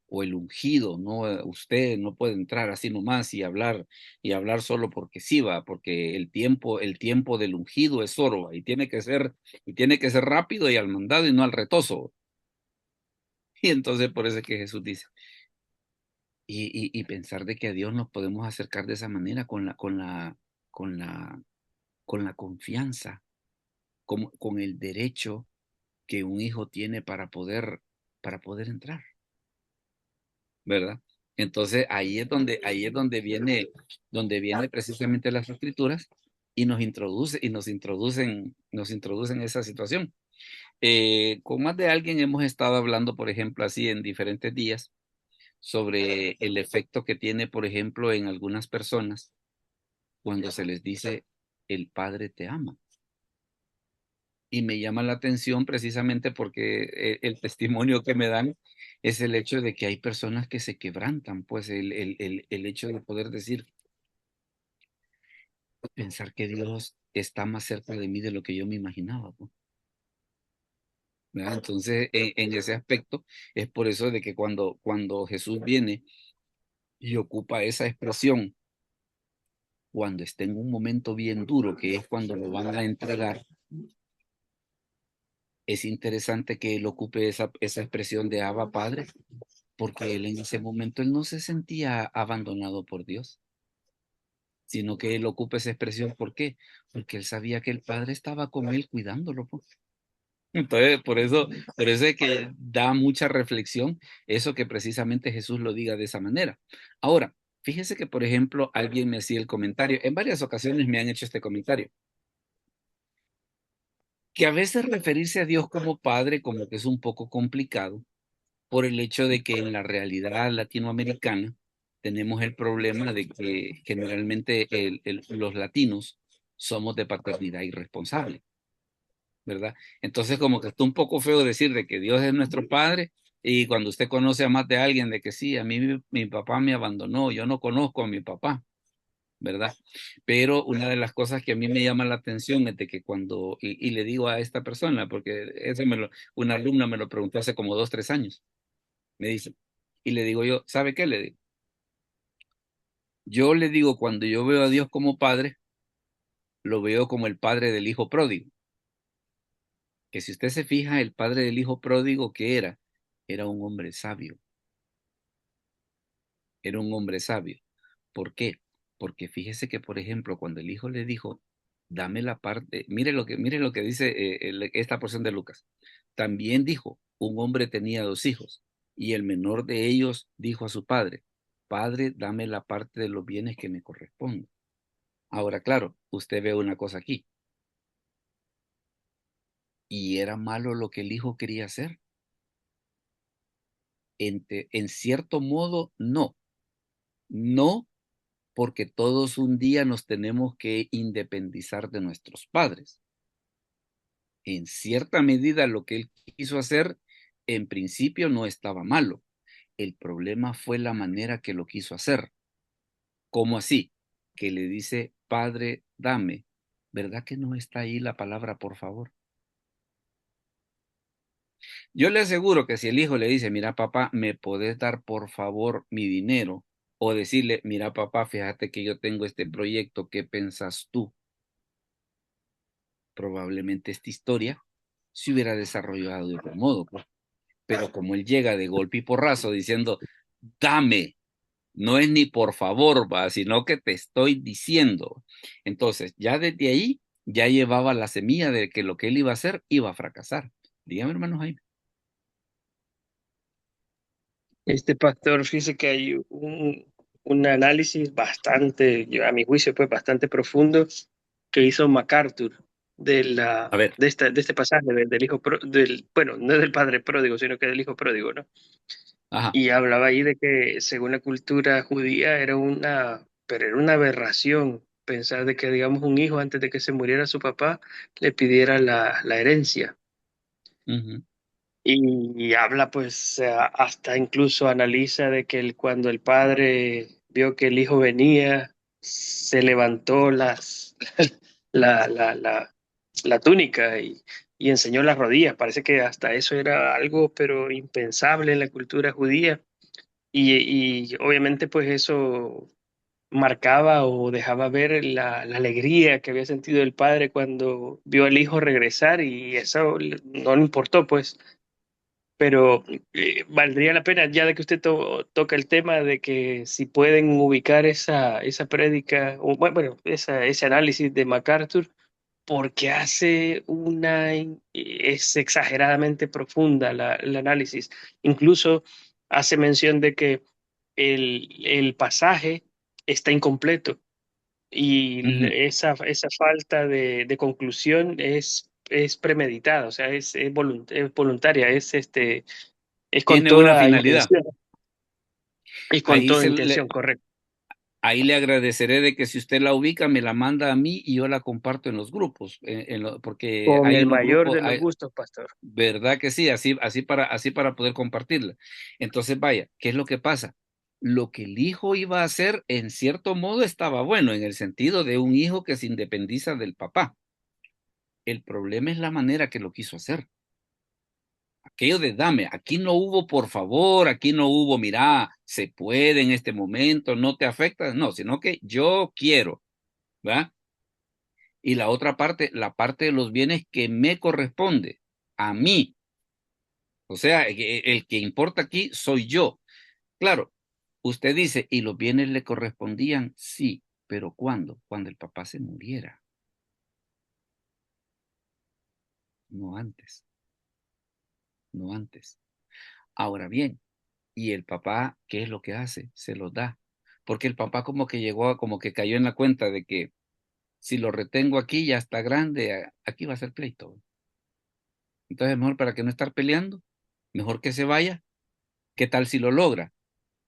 O el ungido, no, usted no puede entrar así nomás y hablar solo porque sí va, porque el tiempo del ungido es oro, ¿va? Y tiene que ser rápido y al mandado y no al retoso. Y entonces por eso es que Jesús dice, y pensar de que a Dios nos podemos acercar de esa manera con la, con la confianza, con el derecho que un hijo tiene para poder entrar. ¿Verdad? Entonces ahí es donde viene precisamente las escrituras y nos introducen esa situación. Con más de alguien hemos estado hablando, por ejemplo, así en diferentes días, sobre el efecto que tiene, por ejemplo, en algunas personas cuando se les dice el Padre te ama. Y me llama la atención precisamente porque el testimonio que me dan es el hecho de que hay personas que se quebrantan, pues el hecho de poder decir, pensar que Dios está más cerca de mí de lo que yo me imaginaba, pues, ¿verdad? Entonces, en ese aspecto, es por eso de que cuando Jesús viene y ocupa esa expresión, cuando esté en un momento bien duro, que es cuando lo van a entregar, es interesante que él ocupe esa expresión de Abba Padre, porque él en ese momento él no se sentía abandonado por Dios, sino que él ocupa esa expresión. ¿Por qué? Porque él sabía que el Padre estaba con él cuidándolo, pues. Entonces, por eso es que da mucha reflexión eso que precisamente Jesús lo diga de esa manera. Ahora, fíjese que, por ejemplo, alguien me hacía el comentario, en varias ocasiones me han hecho este comentario, que a veces referirse a Dios como Padre como que es un poco complicado por el hecho de que en la realidad latinoamericana tenemos el problema de que generalmente los latinos somos de paternidad irresponsable, ¿verdad? Entonces como que está un poco feo decir de que Dios es nuestro Padre y cuando usted conoce a más de alguien de que sí, a mí mi papá me abandonó, yo no conozco a mi papá, ¿verdad? Pero una de las cosas que a mí me llama la atención es de que y le digo a esta persona, porque una alumna me lo preguntó hace como 2, 3 años, me dice, y le digo yo, ¿sabe qué le digo? Yo le digo, cuando yo veo a Dios como Padre, lo veo como el Padre del Hijo pródigo. Que si usted se fija, el Padre del Hijo pródigo, ¿qué era? Era un hombre sabio. Era un hombre sabio. ¿Por qué? Porque fíjese que, por ejemplo, cuando el Hijo le dijo, dame la parte, mire lo que dice esta porción de Lucas. También dijo, un hombre tenía 2 hijos, y el menor de ellos dijo a su padre, Padre, dame la parte de los bienes que me corresponde. Ahora, claro, usted ve una cosa aquí. Y era malo lo que el hijo quería hacer. En cierto modo, no. No, porque todos un día nos tenemos que independizar de nuestros padres. En cierta medida, lo que él quiso hacer, en principio no estaba malo. El problema fue la manera que lo quiso hacer. ¿Cómo así? Que le dice, Padre, dame. ¿Verdad que no está ahí la palabra, por favor? Yo le aseguro que si el hijo le dice, mira papá, ¿me podés dar por favor mi dinero? O decirle, mira papá, fíjate que yo tengo este proyecto, ¿qué pensás tú? Probablemente esta historia se hubiera desarrollado de otro modo, pues. Pero como él llega de golpe y porrazo diciendo, dame, No es ni por favor, va, sino que te estoy diciendo. Entonces, ya desde ahí, ya llevaba la semilla de que lo que él iba a hacer iba a fracasar. Dígame, hermano Jaime. Este pastor, fíjese que hay un análisis bastante, a mi juicio, pues bastante profundo que hizo MacArthur A ver, de este pasaje del hijo bueno, no del padre pródigo, sino que del hijo pródigo, ¿no? ajá. Y hablaba ahí de que según la cultura judía pero era una aberración pensar de que, digamos, un hijo antes de que se muriera su papá le pidiera la herencia. Ujú, Y habla, pues, hasta incluso analiza de que cuando el padre vio que el hijo venía, se levantó la, la, la, la túnica y enseñó las rodillas. Parece que hasta eso era algo, pero impensable en la cultura judía. Y obviamente, pues, eso marcaba o dejaba ver la alegría que había sentido el padre cuando vio al hijo regresar y eso no le importó, pues, pero valdría la pena, ya de que usted toca el tema de que si pueden ubicar esa prédica, o bueno, ese análisis de MacArthur, porque es exageradamente profunda el análisis. Incluso hace mención de que el pasaje está incompleto y ujú. esa falta de conclusión es premeditada, o sea, es voluntaria, es con Tiene una toda finalidad. intención. Es con Ahí, toda intención, correcto. ahí le agradeceré de que si usted la ubica, me la manda a mí y yo la comparto en los grupos, porque Con hay el unos mayor grupos, de los gustos, pastor. ¿verdad que sí? Así para poder compartirla. Entonces, vaya, ¿qué es lo que pasa? Lo que el hijo iba a hacer, en cierto modo, estaba bueno, en el sentido de un hijo que se independiza del papá. El problema es la manera que lo quiso hacer. Aquello de dame, aquí no hubo por favor, aquí no hubo, mira, se puede en este momento, no te afecta, no, sino que yo quiero, ¿va? Y la otra parte, la parte de los bienes que me corresponde a mí. O sea, el que importa aquí soy yo. Claro, usted dice, ¿y los bienes le correspondían? Sí, pero ¿cuándo? Cuando el papá se muriera, no antes, no antes. Ahora bien, ¿y el papá qué es lo que hace? Se los da. Porque el papá como que como que cayó en la cuenta de que si lo retengo aquí ya está grande, aquí va a ser pleito. Entonces, mejor para que no estar peleando, mejor que se vaya. ¿Qué tal si lo logra?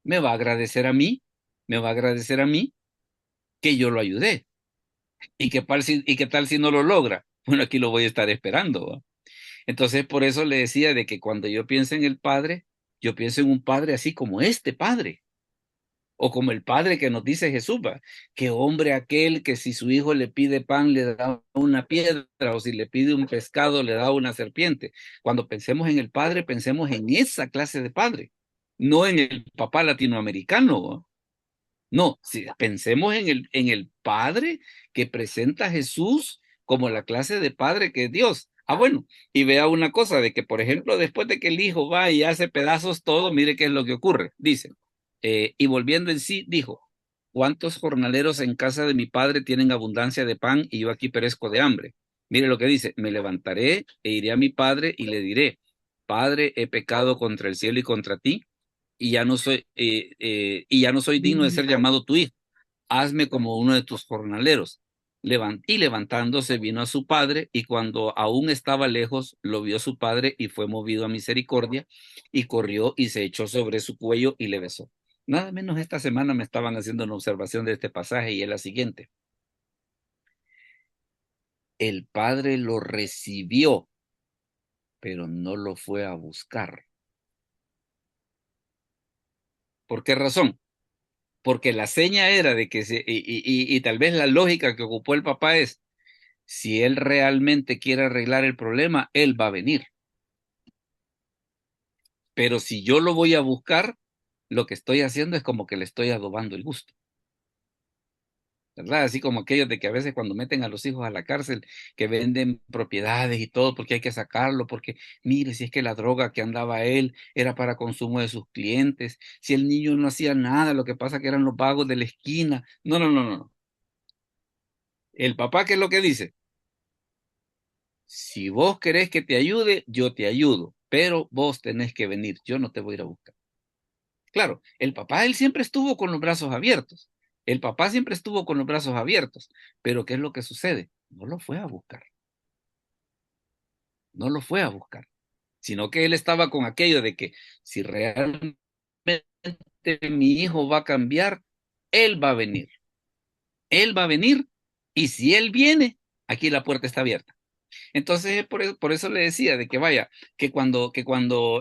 Me va a agradecer a mí, me va a agradecer a mí que yo lo ayudé. ¿Y qué tal si no lo logra? Bueno, aquí lo voy a estar esperando, ¿va? Entonces, por eso le decía de que cuando yo pienso en el Padre, yo pienso en un Padre así como este Padre, o como el Padre que nos dice Jesús, ¿va? Que hombre aquel que si su hijo le pide pan le da una piedra, o si le pide un pescado le da una serpiente. Cuando pensemos en el Padre, pensemos en esa clase de Padre, no en el papá latinoamericano, ¿va? No, si pensemos en el Padre que presenta a Jesús como la clase de Padre que es Dios. Ah, bueno, y vea una cosa de que, por ejemplo, después de que el hijo va y hace pedazos todo, mire qué es lo que ocurre. Dice, y volviendo en sí, dijo, ¿cuántos jornaleros en casa de mi padre tienen abundancia de pan y yo aquí perezco de hambre? Mire lo que dice, me levantaré e iré a mi padre y le diré, Padre, he pecado contra el cielo y contra ti y ya no soy digno de ser llamado tu hijo. Hazme como uno de tus jornaleros. Y levantándose vino a su padre, y cuando aún estaba lejos, lo vio su padre y fue movido a misericordia, y corrió y se echó sobre su cuello y le besó. Nada menos esta semana me estaban haciendo una observación de este pasaje y es la siguiente. El padre lo recibió, pero no lo fue a buscar. ¿Por qué razón? Porque la seña era de que y tal vez la lógica que ocupó el papá es, si él realmente quiere arreglar el problema, él va a venir. Pero si yo lo voy a buscar, lo que estoy haciendo es como que le estoy adobando el gusto. ¿verdad? Así como aquellos de que a veces cuando meten a los hijos a la cárcel, que venden propiedades y todo porque hay que sacarlo, porque mire, si es que la droga que andaba él era para consumo de sus clientes, si el niño no hacía nada, lo que pasa que eran los vagos de la esquina. No, no, no, no. El papá, ¿qué es lo que dice? Si vos querés que te ayude, yo te ayudo, pero vos tenés que venir, yo no te voy a ir a buscar. Claro, el papá, él siempre estuvo con los brazos abiertos. El papá siempre estuvo con los brazos abiertos. Pero ¿qué es lo que sucede? No lo fue a buscar. No lo fue a buscar. Sino que él estaba con aquello de que si realmente mi hijo va a cambiar, él va a venir. Él va a venir y si él viene, aquí la puerta está abierta. Entonces, por eso le decía de que vaya,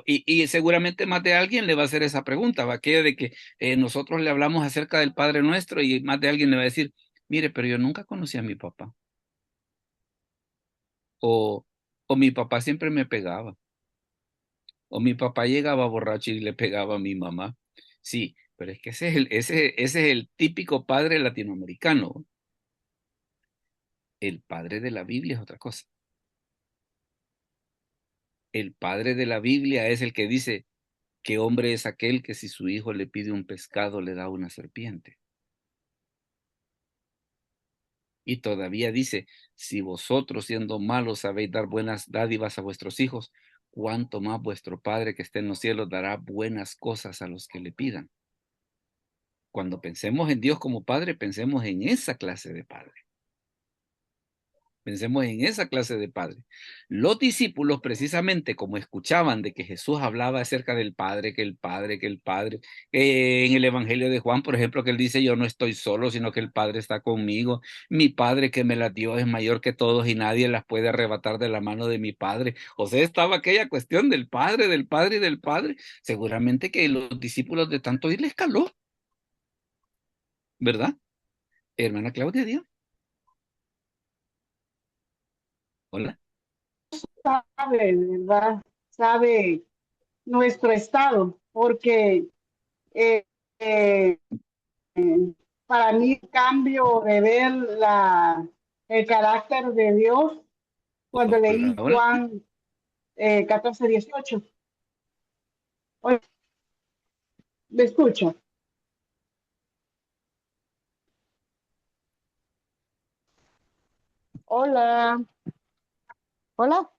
y seguramente más de alguien le va a hacer esa pregunta, va aquello de que nosotros le hablamos acerca del Padre Nuestro y más de alguien le va a decir, mire, pero yo nunca conocí a mi papá, o, o mi papá siempre me pegaba, o mi papá llegaba borracho y le pegaba a mi mamá. Sí, pero es que ese es el típico padre latinoamericano. El padre de la Biblia es otra cosa. El padre de la Biblia es el que dice, ¿qué hombre es aquel que si su hijo le pide un pescado le da una serpiente? Y todavía dice, si vosotros siendo malos sabéis dar buenas dádivas a vuestros hijos, cuánto más vuestro Padre que esté en los cielos dará buenas cosas a los que le pidan. Cuando pensemos en Dios como Padre, pensemos en esa clase de Padre. Pensemos en esa clase de padre. Los discípulos, precisamente como escuchaban de que Jesús hablaba acerca del Padre, que el Padre, que el Padre, en el Evangelio de Juan, por ejemplo, que él dice, yo no estoy solo, sino que el Padre está conmigo. Mi Padre que me las dio es mayor que todos y nadie las puede arrebatar de la mano de mi Padre. O sea, estaba aquella cuestión del Padre, del Padre y del Padre. Seguramente que los discípulos de tanto ir les caló, ¿verdad? Hermana Claudia Díaz. Hola. Sabe, ¿verdad? Sabe nuestro estado, porque eh, eh, para mí el cambio de ver el carácter de Dios cuando Hola, leí hola. Juan 14:18. Oye, ¿me escucha? Hola. Hola.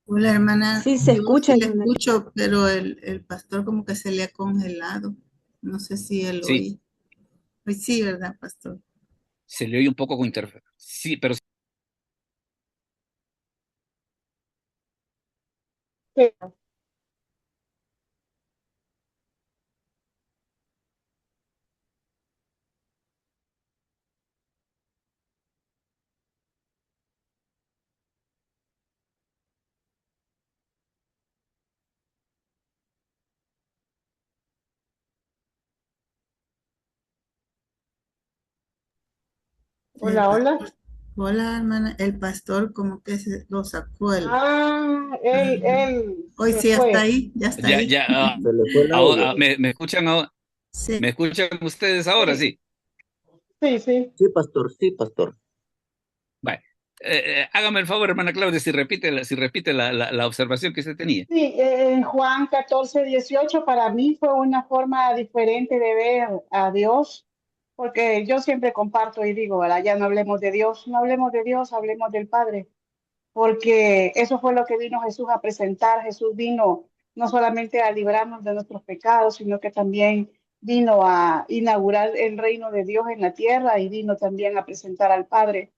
Hola, hermana. Sí, se Yo escucha, sí le hermana. escucho, pero el pastor como que se le ha congelado. No sé si él Sí, oye. Pues sí, ¿verdad, pastor? se le oye un poco con interferencia. Sí, pero Sí. El Hola, hola. pastor. Hola, hermana. El pastor como que se lo sacó el... Ah, él Hoy se sí ya está fue. ahí, ya está ya, ahí. ya, Se le fue el audio. me escuchan ahora, Sí. me escuchan ustedes ahora, Sí, sí. sí, sí. Sí, pastor, sí, pastor. Vale. Hágame el favor, hermana Claudia, si repite la observación que usted tenía. Sí, en Juan 14:18 para mí fue una forma diferente de ver a Dios, porque yo siempre comparto y digo, ¿verdad? Ya no hablemos de Dios, no hablemos de Dios, hablemos del Padre, porque eso fue lo que vino Jesús a presentar. Jesús vino no solamente a librarnos de nuestros pecados, sino que también vino a inaugurar el reino de Dios en la tierra y vino también a presentar al Padre.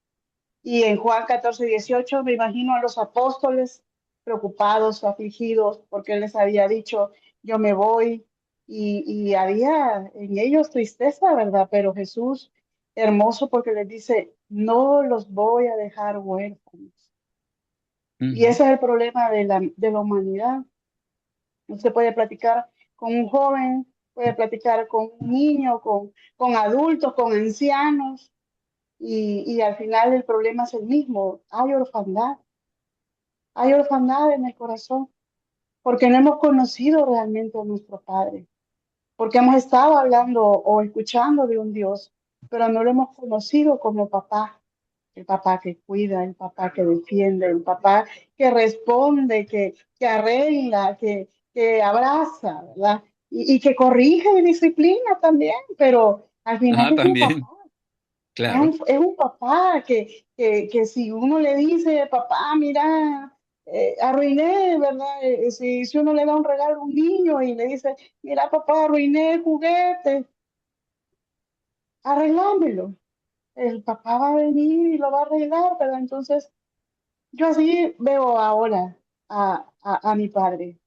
Y en Juan 14:18 me imagino a los apóstoles preocupados, afligidos, porque él les había dicho, yo me voy, y había en ellos tristeza, ¿verdad? Pero Jesús, hermoso, porque les dice, no los voy a dejar huérfanos. Y Ujú. ese es el problema de la humanidad. Usted puede platicar con un joven, puede platicar con un niño, con adultos, con ancianos, y al final el problema es el mismo. Hay orfandad en el corazón, porque no hemos conocido realmente a nuestro Padre. porque hemos estado hablando o escuchando de un Dios, pero no lo hemos conocido como papá, el papá que cuida, el papá que defiende, el papá que responde, que arregla, que abraza, ¿verdad? Y que corrige y disciplina también, pero al final Ajá, es un papá. también, claro. Es un papá que si uno le dice, papá, mira, arruiné, ¿verdad? Si uno le da un regalo a un niño y le dice, mira, papá, arruiné el juguete, arreglámelo. El papá va a venir y lo va a arreglar, ¿verdad? Entonces, yo así veo ahora a mi padre.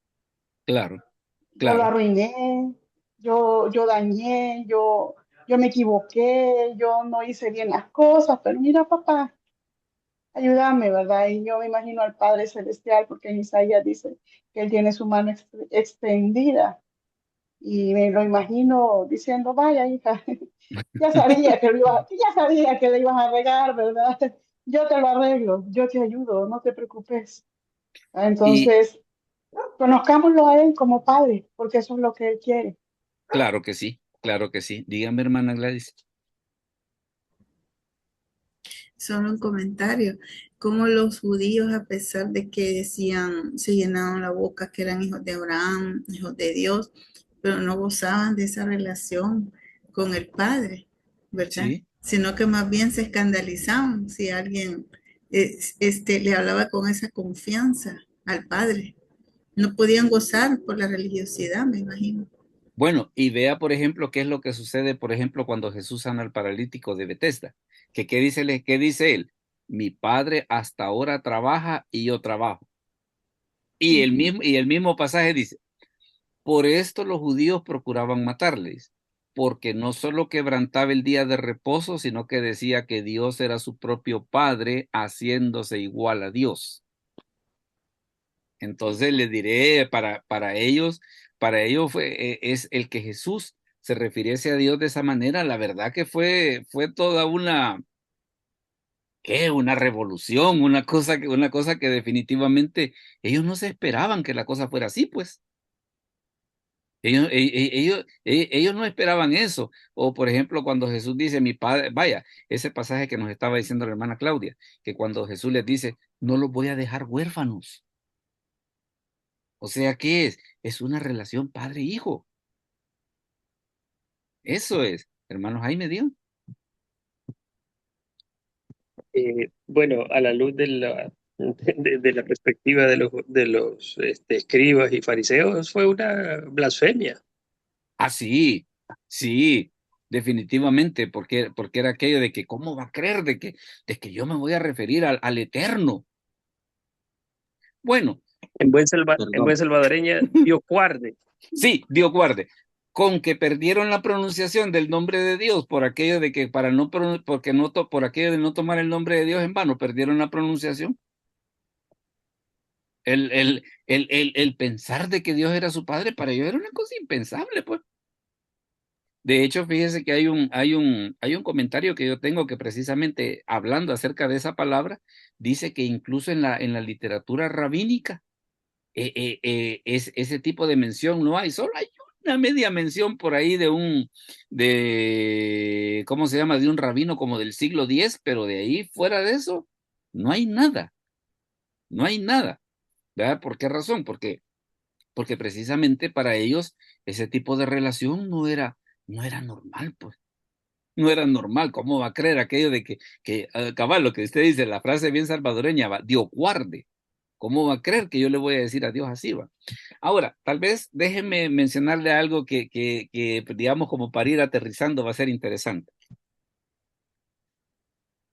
Claro, Yo lo claro. arruiné, yo dañé, yo me equivoqué, yo no hice bien las cosas, pero mira, papá, ayúdame, ¿verdad? Y yo me imagino al Padre Celestial, porque en Isaías dice que Él tiene su mano extendida. Y me lo imagino diciendo, vaya, hija, ya sabía ya sabía que le ibas a regar, ¿verdad? Yo te lo arreglo, yo te ayudo, no te preocupes. Y Entonces, conozcámoslo a Él como Padre, porque eso es lo que Él quiere. claro que sí, claro que sí. Dígame, hermana Gladys. Solo un comentario. Como los judíos, a pesar de que decían, se llenaban la boca que eran hijos de Abraham, hijos de Dios, pero no gozaban de esa relación con el Padre, ¿verdad? Sí, Sino que más bien se escandalizaban si alguien le hablaba con esa confianza al Padre. No podían gozar por la religiosidad, me imagino. bueno, y vea, por ejemplo, qué es lo que sucede, por ejemplo, cuando Jesús sana al paralítico de Betesda. Que qué dice él? Mi padre hasta ahora trabaja y yo trabajo. Ujú. Y el mismo pasaje dice, por esto los judíos procuraban matarles, porque no solo quebrantaba el día de reposo, sino que decía que Dios era su propio Padre, haciéndose igual a Dios. Entonces les diré, para ellos es el que Jesús se refiriese a Dios de esa manera, la verdad que fue toda una revolución, una cosa que definitivamente ellos no se esperaban que la cosa fuera así, pues. Ellos no esperaban eso. O por ejemplo, cuando Jesús dice, mi padre, vaya, ese pasaje que nos estaba diciendo la hermana Claudia, que cuando Jesús les dice, no los voy a dejar huérfanos. O sea, ¿qué es? Es una relación padre-hijo. Eso es, hermano Jaime, Dios. Bueno, a la luz de la perspectiva de los escribas y fariseos, fue una blasfemia. Ah, sí, sí, definitivamente, porque era aquello de que, ¿cómo va a creer de que yo me voy a referir al Eterno? Bueno, En Perdón. buen salvadoreña, Dios guarde. sí, Dios guarde. Con que perdieron la pronunciación del nombre de Dios por aquello de que para no porque no por aquello de no tomar el nombre de Dios en vano, perdieron la pronunciación. El pensar de que Dios era su padre para ellos era una cosa impensable, pues. De hecho, fíjese que hay un comentario que yo tengo que precisamente hablando acerca de esa palabra, dice que incluso en la literatura rabínica ese tipo de mención no hay, solo hay una media mención por ahí ¿cómo se llama? De un rabino como del siglo X, pero de ahí fuera de eso, no hay nada, no hay nada, ¿verdad? ¿Por qué razón? Porque precisamente para ellos ese tipo de relación no era normal, pues. No era normal, ¿cómo va a creer aquello de que cabal, lo que usted dice, la frase bien salvadoreña, va, Dios guarde? ¿Cómo va a creer que yo le voy a decir a Dios así, va? Ahora, tal vez déjenme mencionarle algo que, digamos, como para ir aterrizando va a ser interesante.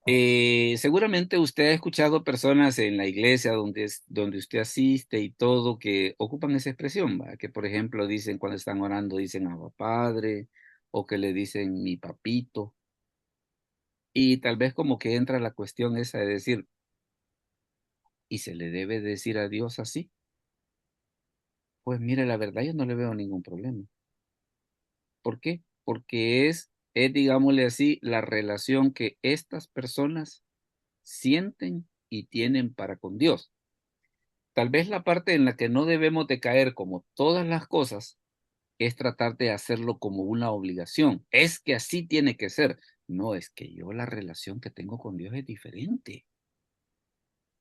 Seguramente usted ha escuchado personas en la iglesia donde usted asiste y todo que ocupan esa expresión, ¿va? Que por ejemplo dicen cuando están orando, dicen Abba Padre, o que le dicen mi papito. Y tal vez como que entra la cuestión esa de decir, ¿y se le debe decir a Dios así? Pues mire, la verdad yo no le veo ningún problema. ¿Por qué? Porque digámosle así, la relación que estas personas sienten y tienen para con Dios. Tal vez la parte en la que no debemos de caer como todas las cosas es tratar de hacerlo como una obligación. Es que así tiene que ser. No, es que yo la relación que tengo con Dios es diferente.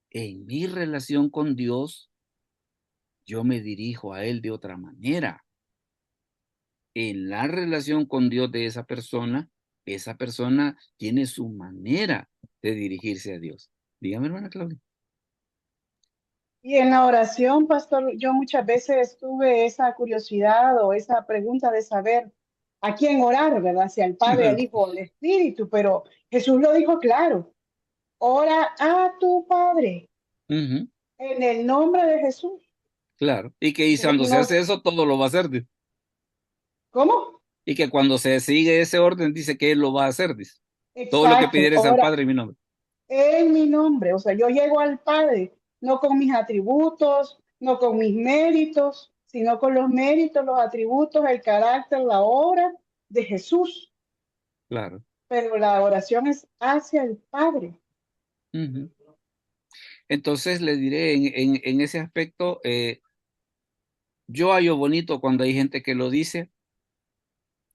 En mi relación con Dios, yo me dirijo a Él de otra manera. En la relación con Dios de esa persona tiene su manera de dirigirse a Dios. Dígame, hermana Claudia. Y en la oración, pastor, yo muchas veces tuve esa curiosidad o esa pregunta de saber a quién orar, ¿verdad? Si al Padre, al Hijo o al Espíritu, pero Jesús lo dijo claro. Ora a tu Padre en el nombre de Jesús. Claro. Y que cuando se hace eso, todo lo va a hacer. Dice. ¿Cómo? Y que cuando se sigue ese orden, dice que Él lo va a hacer. Dice. Exacto. Todo lo que pidieres al Padre en mi nombre. En mi nombre. O sea, yo llego al Padre, no con mis atributos, no con mis méritos, sino con los méritos, los atributos, el carácter, la obra de Jesús. Claro. Pero la oración es hacia el Padre. Entonces le diré en ese aspecto, yo hallo bonito cuando hay gente que lo dice.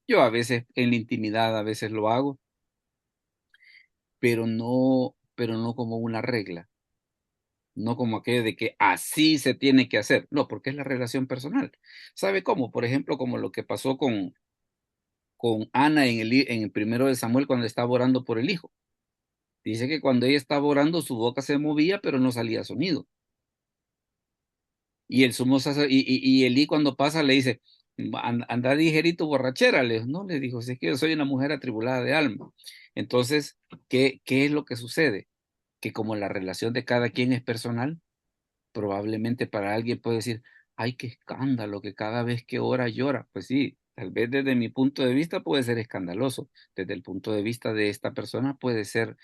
Yo a veces en la intimidad a veces lo hago, pero no como una regla, no como aquello de que así se tiene que hacer. No, porque es la relación personal. ¿Sabe cómo? Por ejemplo, como lo que pasó con Ana en el primero de Samuel cuando estaba orando por el hijo. Dice que cuando ella estaba orando su boca se movía, pero no salía sonido. Y el sumo sacerdote, y Elí cuando pasa le dice, anda ligerito borrachera. No, le dijo, si es que yo soy una mujer atribulada de alma. Entonces, ¿qué es lo que sucede? Que como la relación de cada quien es personal, probablemente para alguien puede decir, ay, qué escándalo, que cada vez que ora llora. Pues sí, tal vez desde mi punto de vista puede ser escandaloso. Desde el punto de vista de esta persona puede ser,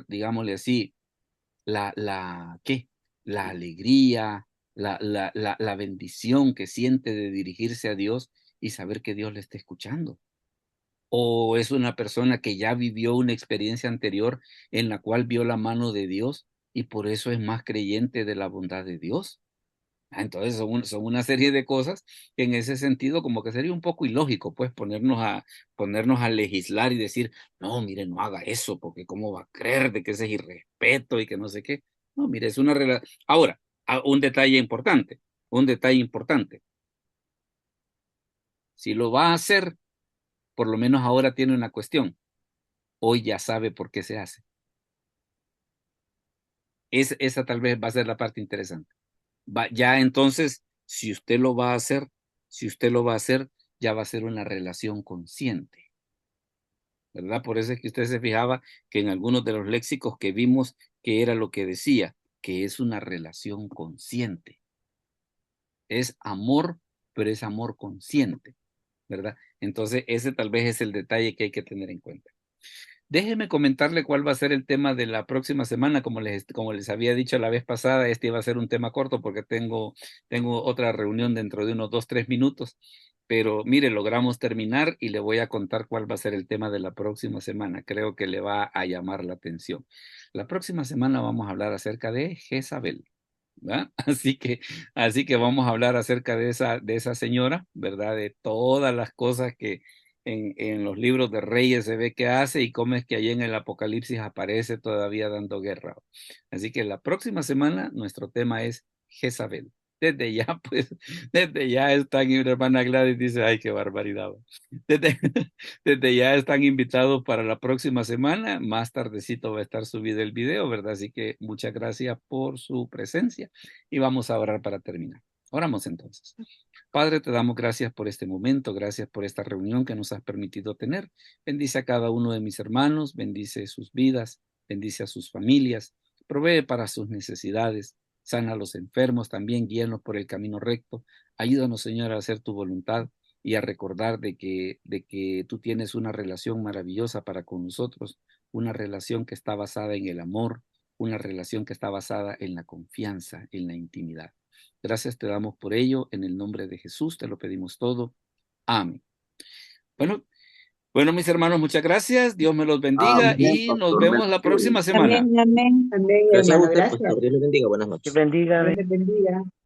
digámosle así, ¿qué? La alegría, la bendición que siente de dirigirse a Dios y saber que Dios le está escuchando. O es una persona que ya vivió una experiencia anterior en la cual vio la mano de Dios y por eso es más creyente de la bondad de Dios. Entonces son una serie de cosas que en ese sentido como que sería un poco ilógico, pues ponernos a legislar y decir, no, mire, no haga eso, porque cómo va a creer de que ese es irrespeto y que no sé qué. No, mire, es una relación. Ahora, un detalle importante. Si lo va a hacer, por lo menos ahora tiene una cuestión. Hoy ya sabe por qué se hace. Esa tal vez va a ser la parte interesante. Ya entonces, si usted lo va a hacer, ya va a ser una relación consciente, ¿verdad? Por eso es que usted se fijaba que en algunos de los léxicos que vimos, que era lo que decía, que es una relación consciente. Es amor, pero es amor consciente, ¿verdad? Entonces, ese tal vez es el detalle que hay que tener en cuenta. Déjeme comentarle cuál va a ser el tema de la próxima semana. Como les había dicho la vez pasada, este iba a ser un tema corto porque tengo otra reunión dentro de unos 2-3 minutos. Pero mire, logramos terminar y le voy a contar cuál va a ser el tema de la próxima semana. Creo que le va a llamar la atención. La próxima semana vamos a hablar acerca de Jezabel, ¿verdad? Así que vamos a hablar acerca de esa señora, ¿verdad? De todas las cosas que en los libros de Reyes se ve que hace y cómo es que allí en el Apocalipsis aparece todavía dando guerra. Así que la próxima semana nuestro tema es Jezabel. Desde ya están, mi hermana Gladys dice, ay, qué barbaridad. Desde ya están invitados para la próxima semana. Más tardecito va a estar subido el video, ¿verdad? Así que muchas gracias por su presencia y vamos a orar para terminar. Oramos entonces. Padre, te damos gracias por este momento, gracias por esta reunión que nos has permitido tener. Bendice a cada uno de mis hermanos, bendice sus vidas, bendice a sus familias, provee para sus necesidades, sana a los enfermos, también guíanos por el camino recto. Ayúdanos, Señor, a hacer tu voluntad y a recordar de que tú tienes una relación maravillosa para con nosotros, una relación que está basada en el amor, una relación que está basada en la confianza, en la intimidad. Gracias te damos por ello. En el nombre de Jesús te lo pedimos todo. Amén. Bueno, mis hermanos, muchas gracias. Dios me los bendiga y nos vemos la próxima semana. Amén, amén. Amén, Gracias a hermano, usted, gracias. pastor. Dios le bendiga. Buenas noches. Que bendiga. Dios les bendiga.